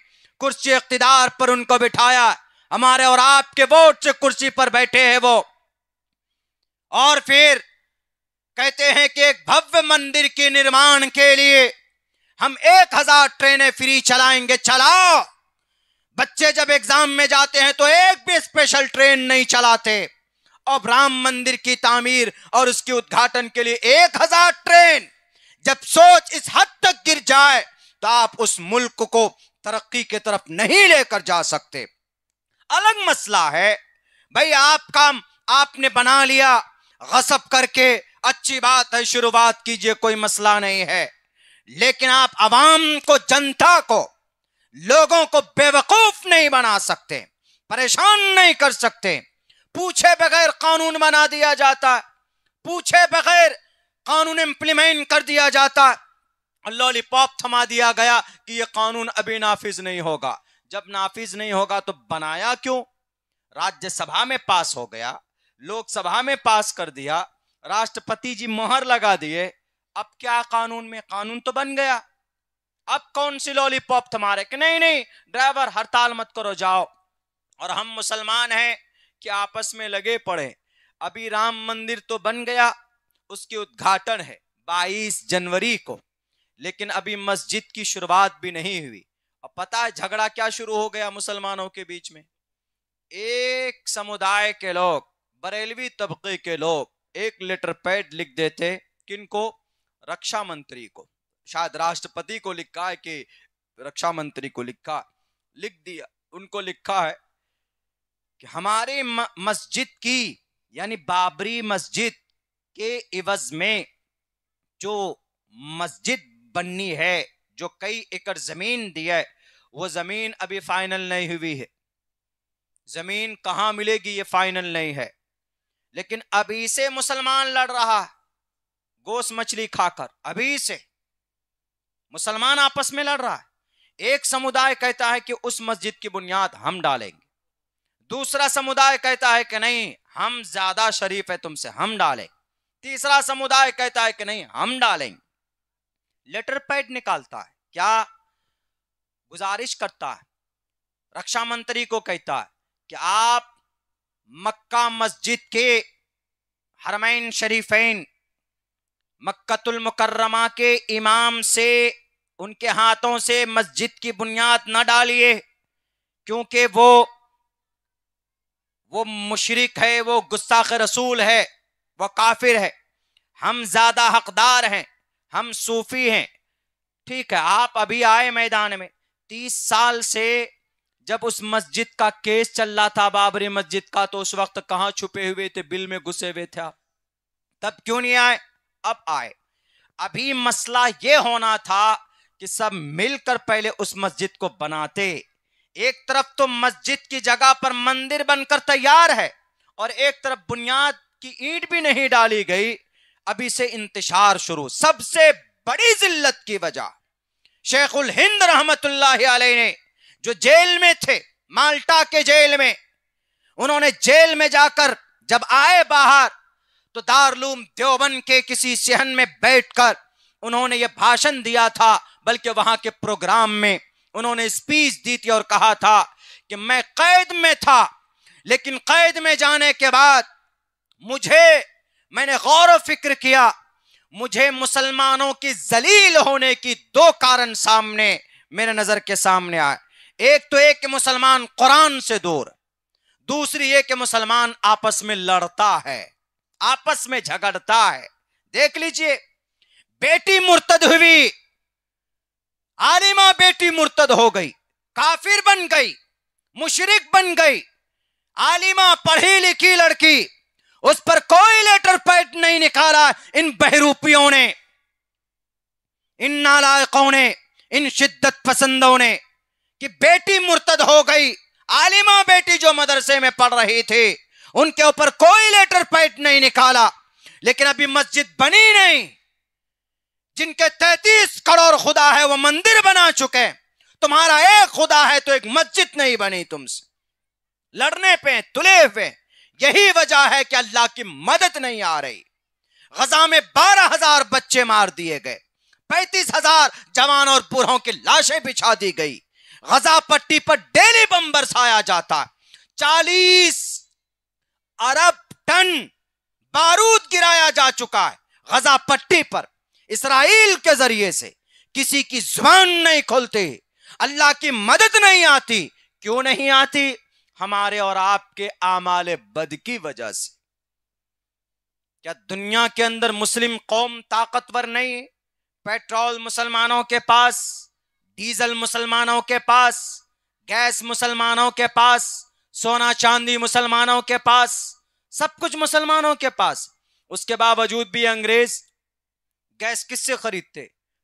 Speaker 1: कुर्सी इख्तिदार पर उनको बिठाया, हमारे और आपके वोट से कुर्सी पर बैठे हैं वो। और फिर कहते हैं कि एक भव्य मंदिर के निर्माण के लिए हम 1000 ट्रेनें फ्री चलाएंगे। चलाओ, बच्चे जब एग्जाम में जाते हैं तो एक भी स्पेशल ट्रेन नहीं चलाते, अब राम मंदिर की तामीर और उसके उद्घाटन के लिए 1000 ट्रेन। जब सोच इस हद तक गिर जाए तो आप उस मुल्क को तरक्की की तरफ नहीं लेकर जा सकते। अलग मसला है भाई आपका आपने बना लिया गसब करके, अच्छी बात है, शुरुआत कीजिए, कोई मसला नहीं है। लेकिन आप अवाम को, जनता को, लोगों को बेवकूफ नहीं बना सकते, परेशान नहीं कर सकते। पूछे बगैर कानून बना दिया जाता, पूछे बगैर कानून इंप्लीमेंट कर दिया जाता, लॉलीपॉप थमा दिया गया कि यह कानून अभी नाफिज नहीं होगा। जब नाफिज नहीं होगा तो बनाया क्यों? राज्यसभा में पास हो गया, लोकसभा में पास कर दिया, राष्ट्रपति जी मोहर लगा दिए, अब क्या कानून में? कानून तो बन गया। अब कौन सी लॉलीपॉप थमा रहे कि नहीं नहीं ड्राइवर हड़ताल मत करो, जाओ। और हम मुसलमान हैं कि आपस में लगे पड़े। अभी राम मंदिर तो बन गया, उसकी उद्घाटन है 22 जनवरी को, लेकिन अभी मस्जिद की शुरुआत भी नहीं हुई। अब पता है झगड़ा क्या शुरू हो गया मुसलमानों के बीच में? एक समुदाय के लोग, बरेलवी तबके के लोग, एक लेटर पैड लिख देते, किनको? रक्षा मंत्री को, शायद राष्ट्रपति को लिखा है कि रक्षा मंत्री को लिख दिया, उनको लिखा है कि हमारी मस्जिद की, यानी बाबरी मस्जिद के इवज में जो मस्जिद बननी है, जो कई एकड़ जमीन दी है, वो जमीन अभी फाइनल नहीं हुई है। जमीन कहां मिलेगी ये फाइनल नहीं है, लेकिन अभी से मुसलमान लड़ रहा है, गोश्त मछली खाकर। अभी से मुसलमान आपस में लड़ रहा है। एक समुदाय कहता है कि उस मस्जिद की बुनियाद हम डालेंगे, दूसरा समुदाय कहता है कि नहीं हम ज्यादा शरीफ है तुमसे, हम डालें, तीसरा समुदाय कहता है कि नहीं हम डालेंगे। लेटर पैड निकालता है, क्या गुजारिश करता है, रक्षा मंत्री को कहता है कि आप मक्का मस्जिद के हरमैन शरीफैन, मक्कतुल मुकर्रमा के इमाम से, उनके हाथों से मस्जिद की बुनियाद न डालिए, क्योंकि वो मुशरिक है, वो गुस्ताख रसूल है, वो काफिर है। हम ज्यादा हकदार हैं, हम सूफी हैं। ठीक है, आप अभी आए मैदान में। 30 साल से जब उस मस्जिद का केस चल रहा था, बाबरी मस्जिद का, तो उस वक्त कहां छुपे हुए थे? बिल में घुसे हुए थे आप, तब क्यों नहीं आए? अब आए। अभी मसला यह होना था कि सब मिलकर पहले उस मस्जिद को बनाते। एक तरफ तो मस्जिद की जगह पर मंदिर बनकर तैयार है, और एक तरफ बुनियाद की ईंट भी नहीं डाली गई। अभी से इंतशार शुरू। सबसे बड़ी जिल्लत की वजह शेखुल हिंद रहमतुल्लाहि अलैह ने, जो जेल में थे, माल्टा के जेल में, उन्होंने जेल में जाकर जब आए बाहर, तो दारुल देवबंद के किसी सहन में बैठकर उन्होंने यह भाषण दिया था, बल्कि वहां के प्रोग्राम में उन्होंने स्पीच दी थी और कहा था कि मैं कैद में था, लेकिन कैद में जाने के बाद मैंने गौर व फिक्र किया, मुझे मुसलमानों की जलील होने की 2 कारण सामने मेरे नजर के सामने आए। एक तो एक कि मुसलमान कुरान से दूर, दूसरी ये कि मुसलमान आपस में लड़ता है, आपस में झगड़ता है। देख लीजिए, बेटी मुर्तद हुई, आलिमा बेटी मुर्तद हो गई, काफिर बन गई, मुशरिक बन गई। आलिमा पढ़ी लिखी लड़की, उस पर कोई लेटर पैड नहीं निकाला इन बहरूपियों ने, इन नालायकों ने, इन शिद्दत पसंदों ने, कि बेटी मुर्तद हो गई। आलिमा बेटी जो मदरसे में पढ़ रही थी, उनके ऊपर कोई लेटर पैड नहीं निकाला। लेकिन अभी मस्जिद बनी नहीं। जिनके 33 करोड़ खुदा है वो मंदिर बना चुके, तुम्हारा एक खुदा है तो एक मस्जिद नहीं बनी। तुमसे लड़ने पे तुले हुए। यही वजह है कि अल्लाह की मदद नहीं आ रही। गजा में 12,000 बच्चे मार दिए गए, 35,000 जवान और बूढ़ों की लाशें बिछा दी गई। गजा पट्टी पर डेली बम बरसाया जाता, 40 अरब टन बारूद गिराया जा चुका है गजा पट्टी पर। इसराइल के जरिए से किसी की जुबान नहीं खोलते, अल्लाह की मदद नहीं आती। क्यों नहीं आती? हमारे और आपके आमाले बद की वजह से। क्या दुनिया के अंदर मुस्लिम कौम ताकतवर नहीं? पेट्रोल मुसलमानों के पास, डीजल मुसलमानों के पास, गैस मुसलमानों के पास, सोना चांदी मुसलमानों के पास, सब कुछ मुसलमानों के पास, उसके बावजूद भी अंग्रेज गैस किससे खरीदते,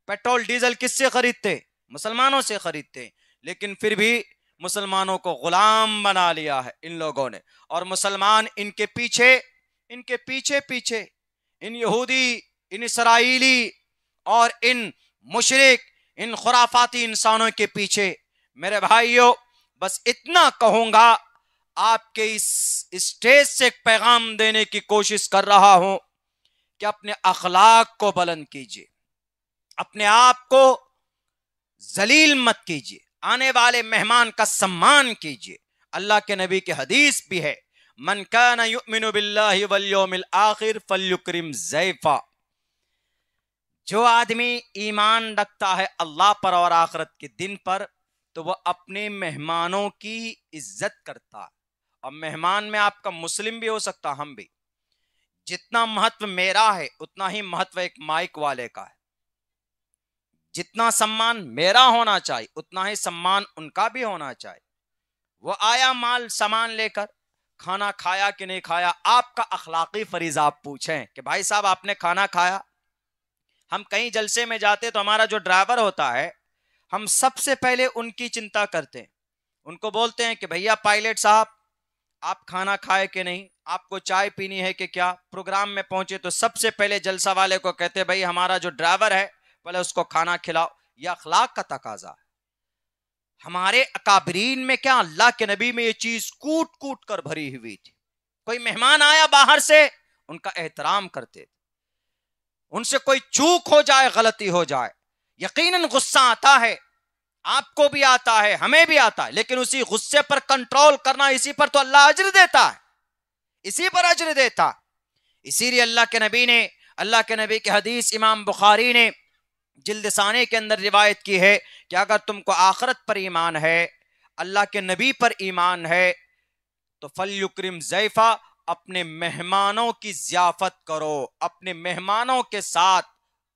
Speaker 1: पेट्रोल डीजल किससे खरीदते, मुसलमानों से खरीदते। लेकिन फिर भी मुसलमानों को गुलाम बना लिया है इन लोगों ने, और मुसलमान इनके पीछे पीछे इन यहूदी, इन इसराइली और इन मुशरिक, इन खुराफाती इंसानों के पीछे। मेरे भाइयों, बस इतना कहूंगा, आपके इस स्टेज से एक पैगाम देने की कोशिश कर रहा हूं कि अपने अखलाक को बुलंद कीजिए, अपने आप को जलील मत कीजिए, आने वाले मेहमान का सम्मान कीजिए। अल्लाह के नबी की हदीस भी है, मन काना युमिनु बिल्लाहि वल यौमिल आखिर फल्युक्रिम ज़ैफा। जो आदमी ईमान रखता है अल्लाह पर और आखिरत के दिन पर, तो वह अपने मेहमानों की इज्जत करता है। और मेहमान में आपका मुस्लिम भी हो सकता, हम भी। जितना महत्व मेरा है उतना ही महत्व एक माइक वाले का है। जितना सम्मान मेरा होना चाहिए उतना ही सम्मान उनका भी होना चाहिए। वो आया माल सामान लेकर, खाना खाया कि नहीं खाया, आपका अखलाकी फरीज़ा आप पूछें कि भाई साहब आपने खाना खाया। हम कहीं जलसे में जाते तो हमारा जो ड्राइवर होता है, हम सबसे पहले उनकी चिंता करते हैं। उनको बोलते हैं कि भैया पायलट साहब आप खाना खाए कि नहीं, आपको चाय पीनी है कि क्या। प्रोग्राम में पहुंचे तो सबसे पहले जलसा वाले को कहते हैं भाई हमारा जो ड्राइवर है पहले उसको खाना खिलाओ। यह अखलाक का तकाजा है। हमारे अकाबरीन में क्या, अल्लाह के नबी में ये चीज कूट कूट कर भरी हुई थी। कोई मेहमान आया बाहर से, उनका एहतराम करते थे। उनसे कोई चूक हो जाए, गलती हो जाए, यकीनन गुस्सा आता है, आपको भी आता है, हमें भी आता है, लेकिन उसी गुस्से पर कंट्रोल करना, इसी पर तो अल्लाह अज्र देता है, इसी पर अज्र देता। इसीलिए अल्लाह के नबी की हदीस इमाम बुखारी ने जिल्द साने के अंदर रिवायत की है कि अगर तुमको आखिरत पर ईमान है, अल्लाह के नबी पर ईमान है, तो फल्युक्रिम ज़ैफा, अपने मेहमानों की ज़ियाफत करो, अपने मेहमानों के साथ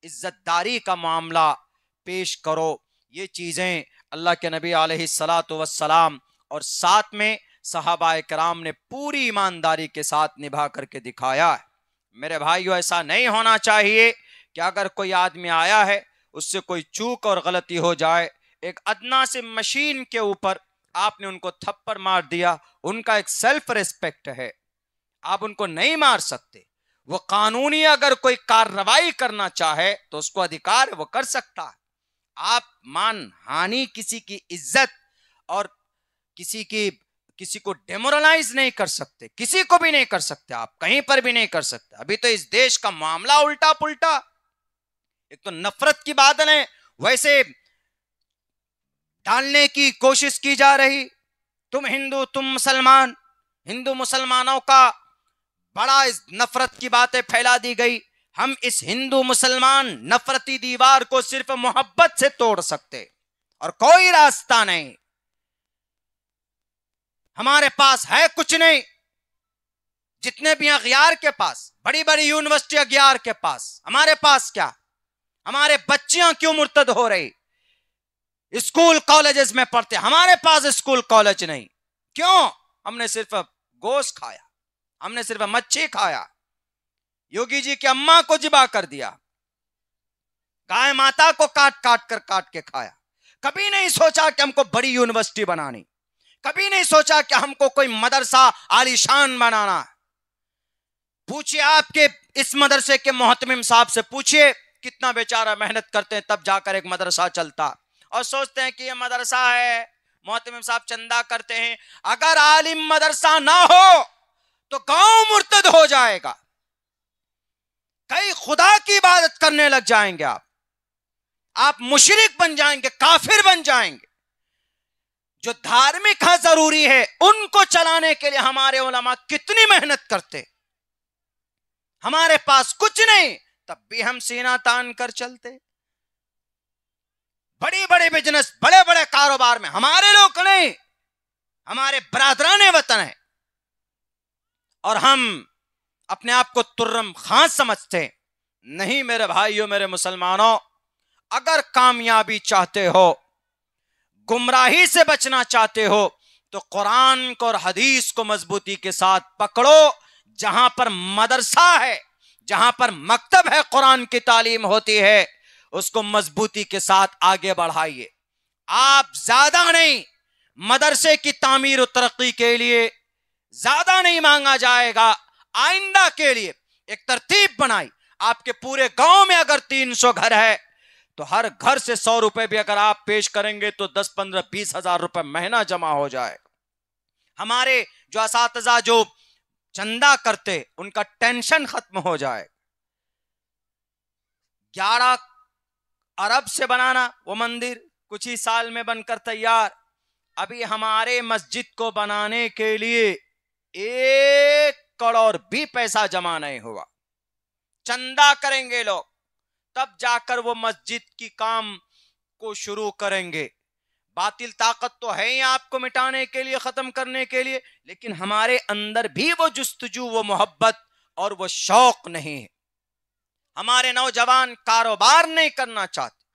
Speaker 1: इज्जतदारी का मामला पेश करो। ये चीज़ें अल्लाह के नबी अलैहिस्सलातु वस्सलाम और साथ में सहाबाए कराम ने पूरी ईमानदारी के साथ निभा करके दिखाया है। मेरे भाइयों, ऐसा नहीं होना चाहिए कि अगर कोई आदमी आया है, उससे कोई चूक और गलती हो जाए, एक अदना से मशीन के ऊपर आपने उनको थप्पड़ मार दिया। उनका एक सेल्फ रिस्पेक्ट है, आप उनको नहीं मार सकते। वो कानूनी अगर कोई कार्रवाई करना चाहे तो उसको अधिकार है, वो कर सकता है। आप मान हानि, किसी की इज्जत और किसी को डेमोरलाइज नहीं कर सकते, किसी को भी नहीं कर सकते, आप कहीं पर भी नहीं कर सकते। अभी तो इस देश का मामला उल्टा पुल्टा, एक तो नफरत की बादलें वैसे डालने की कोशिश की जा रही, तुम हिंदू तुम मुसलमान, हिंदू मुसलमानों का बड़ा इस नफरत की बातें फैला दी गई। हम इस हिंदू मुसलमान नफरती दीवार को सिर्फ मोहब्बत से तोड़ सकते, और कोई रास्ता नहीं। हमारे पास है कुछ नहीं, जितने भी अगियार के पास, बड़ी बड़ी यूनिवर्सिटी अगियार के पास, हमारे पास क्या? हमारे बच्चियां क्यों मुर्तद हो रही, स्कूल कॉलेजेस में पढ़ते, हमारे पास स्कूल कॉलेज नहीं। क्यों? हमने सिर्फ गोश्त खाया, हमने सिर्फ मच्छी खाया, योगी जी की अम्मा को जिबा कर दिया, गाय माता को काट के खाया। कभी नहीं सोचा कि हमको बड़ी यूनिवर्सिटी बनानी, कभी नहीं सोचा कि हमको कोई मदरसा आलीशान बनाना। पूछिए आपके इस मदरसे के मोहतमिम साहब से, पूछिए कितना बेचारा मेहनत करते हैं तब जाकर एक मदरसा चलता, और सोचते हैं कि ये मदरसा है, मोहतमिम साहब चंदा करते हैं। अगर आलिम मदरसा ना हो तो गांव मुर्तद हो जाएगा, कई खुदा की इबादत करने लग जाएंगे, आप मुशरिक बन जाएंगे, काफिर बन जाएंगे। जो धार्मिक है, जरूरी है, उनको चलाने के लिए हमारे उलमा कितनी मेहनत करते। हमारे पास कुछ नहीं, तब भी हम सीना तान कर चलते। बड़ी बड़े बिजनेस, बड़े बड़े कारोबार में हमारे लोग नहीं, हमारे बरादराने वतन है, और हम अपने आप को तुर्रम खां समझते नहीं। मेरे भाइयों, मेरे मुसलमानों, अगर कामयाबी चाहते हो, गुमराही से बचना चाहते हो, तो कुरान को और हदीस को मजबूती के साथ पकड़ो। जहां पर मदरसा है, जहां पर मकतब है, कुरान की तालीम होती है, उसको मजबूती के साथ आगे बढ़ाइए। आप ज्यादा नहीं, मदरसे की तामीर और तरक्की के लिए ज्यादा नहीं मांगा जाएगा। आइंदा के लिए एक तरतीब बनाई। आपके पूरे गांव में अगर 300 घर है तो हर घर से 100 रुपए भी अगर आप पेश करेंगे तो 10, 15, 20 हजार रुपए महीना जमा हो जाएगा। हमारे जो असातिज़ा जो चंदा करते, उनका टेंशन खत्म हो जाए। 11 अरब से बनाना वो मंदिर कुछ ही साल में बनकर तैयार। अभी हमारे मस्जिद को बनाने के लिए 1 करोड़ भी पैसा जमा नहीं हुआ। चंदा करेंगे लोग, तब जाकर वो मस्जिद की काम को शुरू करेंगे। बातिल ताकत तो है ही आपको मिटाने के लिए, खत्म करने के लिए, लेकिन हमारे अंदर भी वो जुस्तजू, वो मोहब्बत और वो शौक नहीं है। हमारे नौजवान कारोबार नहीं करना चाहते,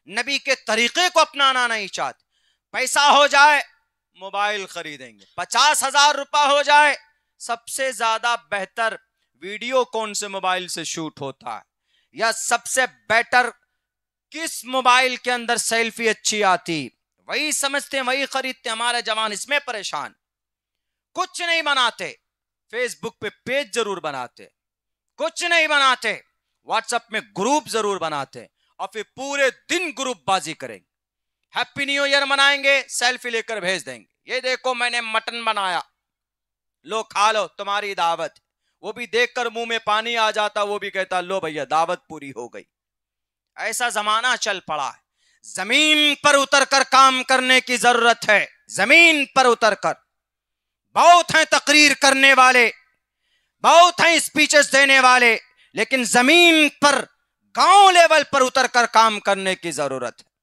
Speaker 1: नबी के तरीके को अपनाना नहीं चाहते। पैसा हो जाए मोबाइल खरीदेंगे, 50,000 रुपया हो जाए। सबसे ज्यादा बेहतर वीडियो कौन से मोबाइल से शूट होता है, या सबसे बेटर किस मोबाइल के अंदर सेल्फी अच्छी आती, वही समझते हैं, वही खरीदते। हमारे जवान इसमें परेशान, कुछ नहीं बनाते। फेसबुक पे पेज जरूर बनाते, कुछ नहीं बनाते। व्हाट्सएप में ग्रुप जरूर बनाते और फिर पूरे दिन ग्रुप बाजी करेंगे। हैप्पी न्यू ईयर मनाएंगे, सेल्फी लेकर भेज देंगे, ये देखो मैंने मटन बनाया, लो खा लो, तुम्हारी दावत। वो भी देखकर मुंह में पानी आ जाता, वो भी कहता लो भैया दावत पूरी हो गई। ऐसा जमाना चल पड़ा है। जमीन पर उतरकर काम करने की जरूरत है। जमीन पर उतरकर, बहुत हैं तकरीर करने वाले, बहुत हैं स्पीचेस देने वाले, लेकिन जमीन पर गांव लेवल पर उतरकर काम करने की जरूरत है।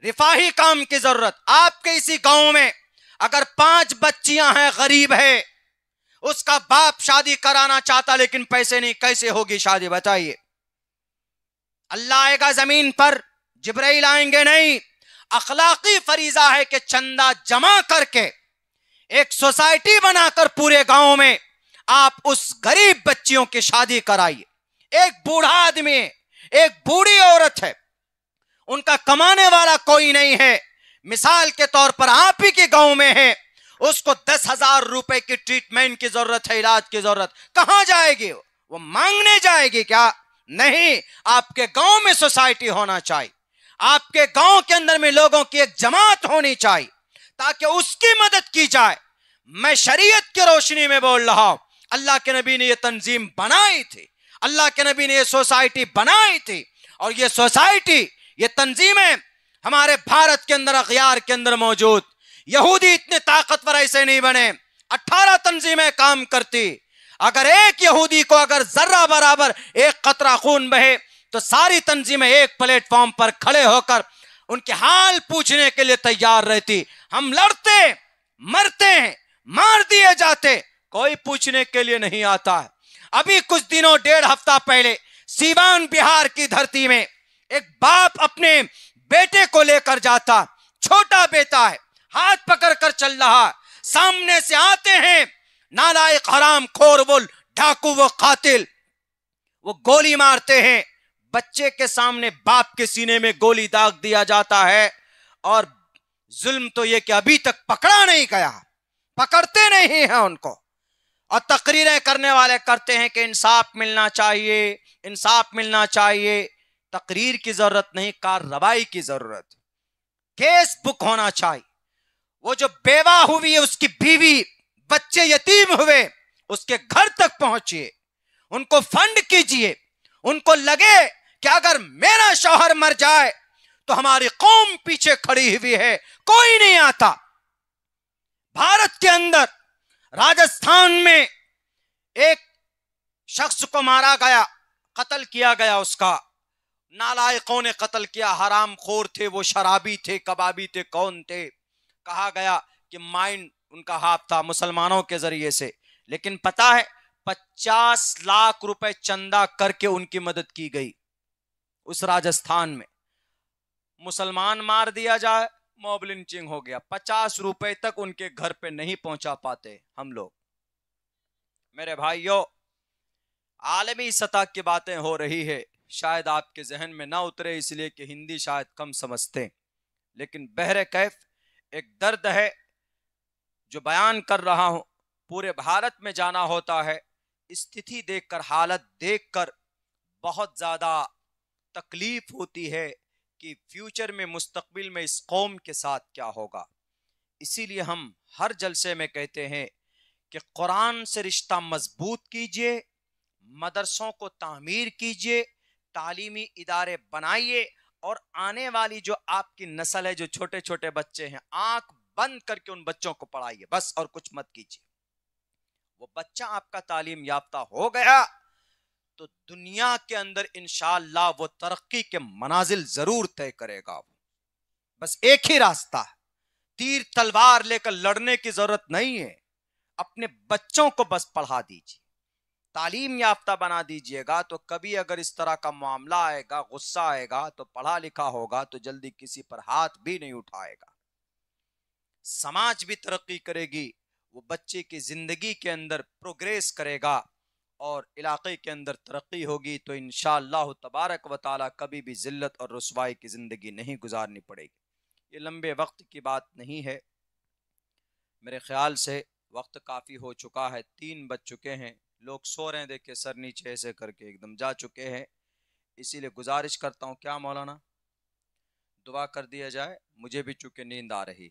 Speaker 1: रिफाही काम की जरूरत। आपके इसी गांव में अगर 5 बच्चियां हैं, गरीब है, उसका बाप शादी कराना चाहता लेकिन पैसे नहीं, कैसे होगी शादी बताइए? अल्लाह आएगा जमीन पर, जिब्राइल आएंगे नहीं। अखलाकी फरीजा है कि चंदा जमा करके एक सोसाइटी बनाकर पूरे गांव में आप उस गरीब बच्चियों की शादी कराइए। एक बूढ़ा आदमी है, एक बूढ़ी औरत है, उनका कमाने वाला कोई नहीं है, मिसाल के तौर पर आप ही के गांव में है, उसको 10,000 रुपए की ट्रीटमेंट की जरूरत है, इलाज की जरूरत, कहां जाएगी? वो मांगने जाएगी क्या? नहीं। आपके गांव में सोसाइटी होना चाहिए, आपके गांव के अंदर में लोगों की एक जमात होनी चाहिए ताकि उसकी मदद की जाए। मैं शरीयत की रोशनी में बोल रहा हूं। अल्लाह के नबी ने यह तंजीम बनाई थी, अल्लाह के नबी ने यह सोसाइटी बनाई थी, और यह सोसाइटी, ये तंजीमें हमारे भारत के अंदर, अखियार के अंदर मौजूद। यहूदी इतने ताकतवर ऐसे नहीं बने, 18 तंजीमें काम करती। अगर एक यहूदी को अगर जर्रा बराबर एक कतरा खून बहे तो सारी तंजीमें एक प्लेटफॉर्म पर खड़े होकर उनके हाल पूछने के लिए तैयार रहती। हम लड़ते, मरते हैं, मार दिए जाते, कोई पूछने के लिए नहीं आता है। अभी कुछ दिनों, 1.5 हफ्ता पहले सीवान बिहार की धरती में एक बाप अपने बेटे को लेकर जाता, छोटा बेटा है, हाथ पकड़कर चल रहा, सामने से आते हैं नालायक, हराम खोर, वो डाकू, वो कातिल, वो गोली मारते हैं। बच्चे के सामने बाप के सीने में गोली दाग दिया जाता है। और जुल्म तो यह कि अभी तक पकड़ा नहीं गया, पकड़ते नहीं हैं उनको। और तकरीरें करने वाले करते हैं कि इंसाफ मिलना चाहिए, इंसाफ मिलना चाहिए। तकरीर की जरूरत नहीं, कार्रवाई की जरूरत। केस बुक होना चाहिए। वो जो बेवा हुई है, उसकी बीवी, बच्चे यतीम हुए, उसके घर तक पहुंचिए, उनको फंड कीजिए। उनको लगे कि अगर मेरा शौहर मर जाए तो हमारी कौम पीछे खड़ी हुई है, कोई नहीं आता। भारत के अंदर राजस्थान में एक शख्स को मारा गया, कत्ल किया गया, उसका नालायकों ने कत्ल किया। हराम खोर थे वो, शराबी थे, कबाबी थे, कौन थे? कहा गया कि माइंड उनका हाथ था मुसलमानों के जरिए से, लेकिन पता है 50 लाख रुपए चंदा करके उनकी मदद की गई। उस राजस्थान में मुसलमान मार दिया जाए मॉब लिंचिंग हो गया, 50 रुपए तक उनके घर पे नहीं पहुंचा पाते हम लोग। मेरे भाइयों, आलमी सतह की बातें हो रही है, शायद आपके जहन में ना उतरे इसलिए कि हिंदी शायद कम समझते, लेकिन बहरे कैफ एक दर्द है जो बयान कर रहा हूं। पूरे भारत में जाना होता है, स्थिति देखकर, हालत देखकर बहुत ज्यादा तकलीफ होती है कि फ्यूचर में, मुस्तकबिल में इस कौम के साथ क्या होगा। इसीलिए हम हर जलसे में कहते हैं कि कुरान से रिश्ता मजबूत कीजिए, मदरसों को तामीर कीजिए, तालीमी इदारे बनाइए, और आने वाली जो आपकी नस्ल है, जो छोटे छोटे बच्चे हैं, आंख बंद करके उन बच्चों को पढ़ाइए बस, और कुछ मत कीजिए। वो बच्चा आपका तालीम याफ्ता हो गया तो दुनिया के अंदर इंशाअल्लाह वो तरक्की के मनाजिल जरूर तय करेगा। बस एक ही रास्ता है, तीर तलवार लेकर लड़ने की जरूरत नहीं है। अपने बच्चों को बस पढ़ा दीजिए, तालीम याफ्ता बना दीजिएगा, तो कभी अगर इस तरह का मामला आएगा, गुस्सा आएगा, तो पढ़ा लिखा होगा तो जल्दी किसी पर हाथ भी नहीं उठाएगा। समाज भी तरक्की करेगी, वो बच्चे की जिंदगी के अंदर प्रोग्रेस करेगा और इलाके के अंदर तरक्की होगी, तो इंशाअल्लाह तबारक व तआला कभी भी जिल्लत और रुसवाई की जिंदगी नहीं गुजारनी पड़ेगी। ये लंबे वक्त की बात नहीं है, मेरे ख्याल से वक्त काफ़ी हो चुका है, 3 बज चुके हैं, लोग सो रहे हैं, देखे सर नीचे ऐसे करके एकदम जा चुके हैं। इसीलिए गुजारिश करता हूँ, क्या मौलाना दुआ कर दिया जाए, मुझे भी चूँकि नींद आ रही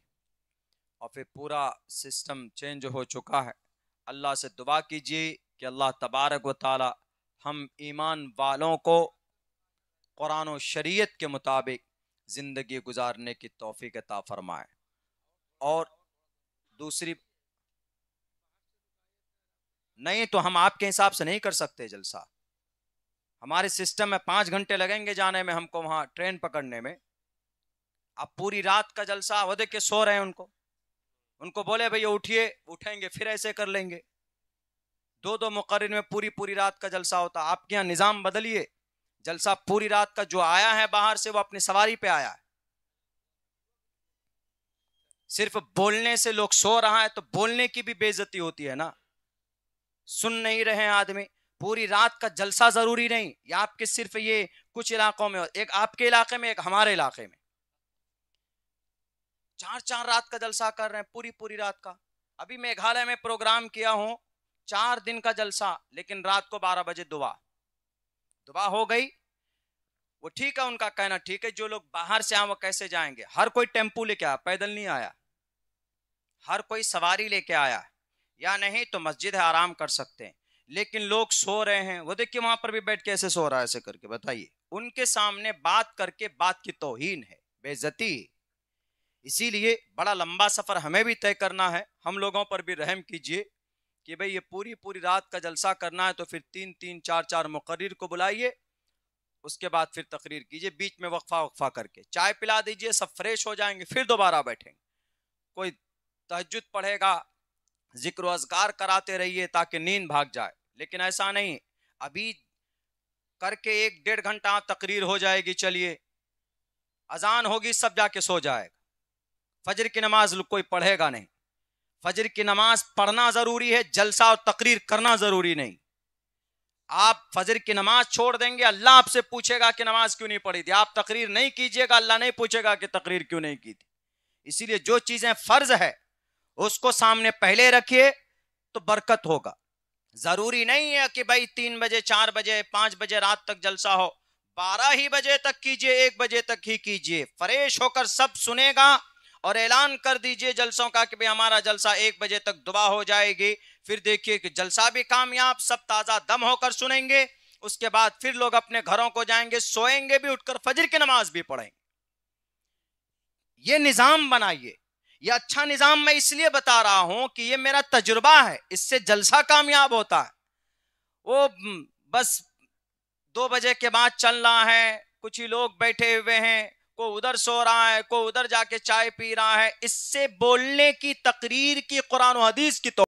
Speaker 1: और फिर पूरा सिस्टम चेंज हो चुका है। अल्लाह से दुआ कीजिए कि अल्लाह तबारक व तआला हम ईमान वालों को कुरान और शरीयत के मुताबिक ज़िंदगी गुजारने की तौफीक अता फरमाए। और दूसरी, नहीं तो हम आपके हिसाब से नहीं कर सकते जलसा, हमारे सिस्टम में 5 घंटे लगेंगे जाने में, हमको वहां ट्रेन पकड़ने में। अब पूरी रात का जलसा, वो देख के सो रहे हैं, उनको बोले भैया उठिए, उठेंगे, फिर ऐसे कर लेंगे। 2-2 मुकर्रिर में पूरी पूरी रात का जलसा होता। आपके यहाँ निजाम बदलिए, जलसा पूरी रात का, जो आया है बाहर से वो अपनी सवारी पे आया है। सिर्फ बोलने से लोग सो रहा है तो बोलने की भी बेइज्जती होती है ना, सुन नहीं रहे आदमी। पूरी रात का जलसा जरूरी नहीं, या आपके सिर्फ ये कुछ इलाकों में, एक आपके इलाके में, एक हमारे इलाके में 4-4 रात का जलसा कर रहे हैं, पूरी पूरी रात का। अभी मेघालय में प्रोग्राम किया हूं, 4 दिन का जलसा, लेकिन रात को 12 बजे दुआ हो गई। वो ठीक है, उनका कहना ठीक है, जो लोग बाहर से आए वो कैसे जाएंगे? हर कोई टेम्पू लेके आया, पैदल नहीं आया, हर कोई सवारी लेके आया, या नहीं तो मस्जिद है, आराम कर सकते हैं। लेकिन लोग सो रहे हैं, वो देखिए वहां पर भी बैठ के ऐसे सो रहा है, ऐसे करके, बताइए, उनके सामने बात करके बात की तौहीन है, बेइज्जती। इसीलिए बड़ा लंबा सफर हमें भी तय करना है, हम लोगों पर भी रहम कीजिए कि भाई ये पूरी पूरी रात का जलसा करना है तो फिर 3-3, 4-4 मुकर्रिर को बुलाइए, उसके बाद फिर तकरीर कीजिए, बीच में वक्फा करके चाय पिला दीजिए, सब फ्रेश हो जाएंगे, फिर दोबारा बैठेंगे। कोई तहज्जुद पढ़ेगा, जिक्र अज़कार कराते रहिए ताकि नींद भाग जाए, लेकिन ऐसा नहीं, अभी करके 1-1.5 घंटा तकरीर हो जाएगी, चलिए अजान होगी, सब जाके सो जाएगा, फजर की नमाज कोई पढ़ेगा नहीं। फजर की नमाज पढ़ना जरूरी है, जलसा और तकरीर करना जरूरी नहीं। आप फजर की नमाज छोड़ देंगे, अल्लाह आपसे पूछेगा कि नमाज क्यों नहीं पढ़ी थी। आप तकरीर नहीं कीजिएगा, अल्लाह नहीं पूछेगा कि तकरीर क्यों नहीं की थी। इसीलिए जो चीजें फर्ज है उसको सामने पहले रखिए तो बरकत होगा। जरूरी नहीं है कि भाई 3 बजे, 4 बजे, 5 बजे रात तक जलसा हो, 12 ही बजे तक कीजिए, 1 बजे तक ही कीजिए, फ्रेश होकर सब सुनेगा और ऐलान कर दीजिए जलसों का कि भाई हमारा जलसा 1 बजे तक दुआ हो जाएगी। फिर देखिए कि जलसा भी कामयाब, सब ताजा दम होकर सुनेंगे। उसके बाद फिर लोग अपने घरों को जाएंगे, सोएंगे भी, उठकर फजर की नमाज भी पढ़ेंगे। ये निजाम बनाइए। ये अच्छा निजाम मैं इसलिए बता रहा हूं कि ये मेरा तजुर्बा है, इससे जलसा कामयाब होता है। वो बस 2 बजे के बाद चल रहा है, कुछ ही लोग बैठे हुए हैं, कोई उधर सो रहा है, कोई उधर जाके चाय पी रहा है, इससे बोलने की, तकरीर की, कुरान और हदीस की तो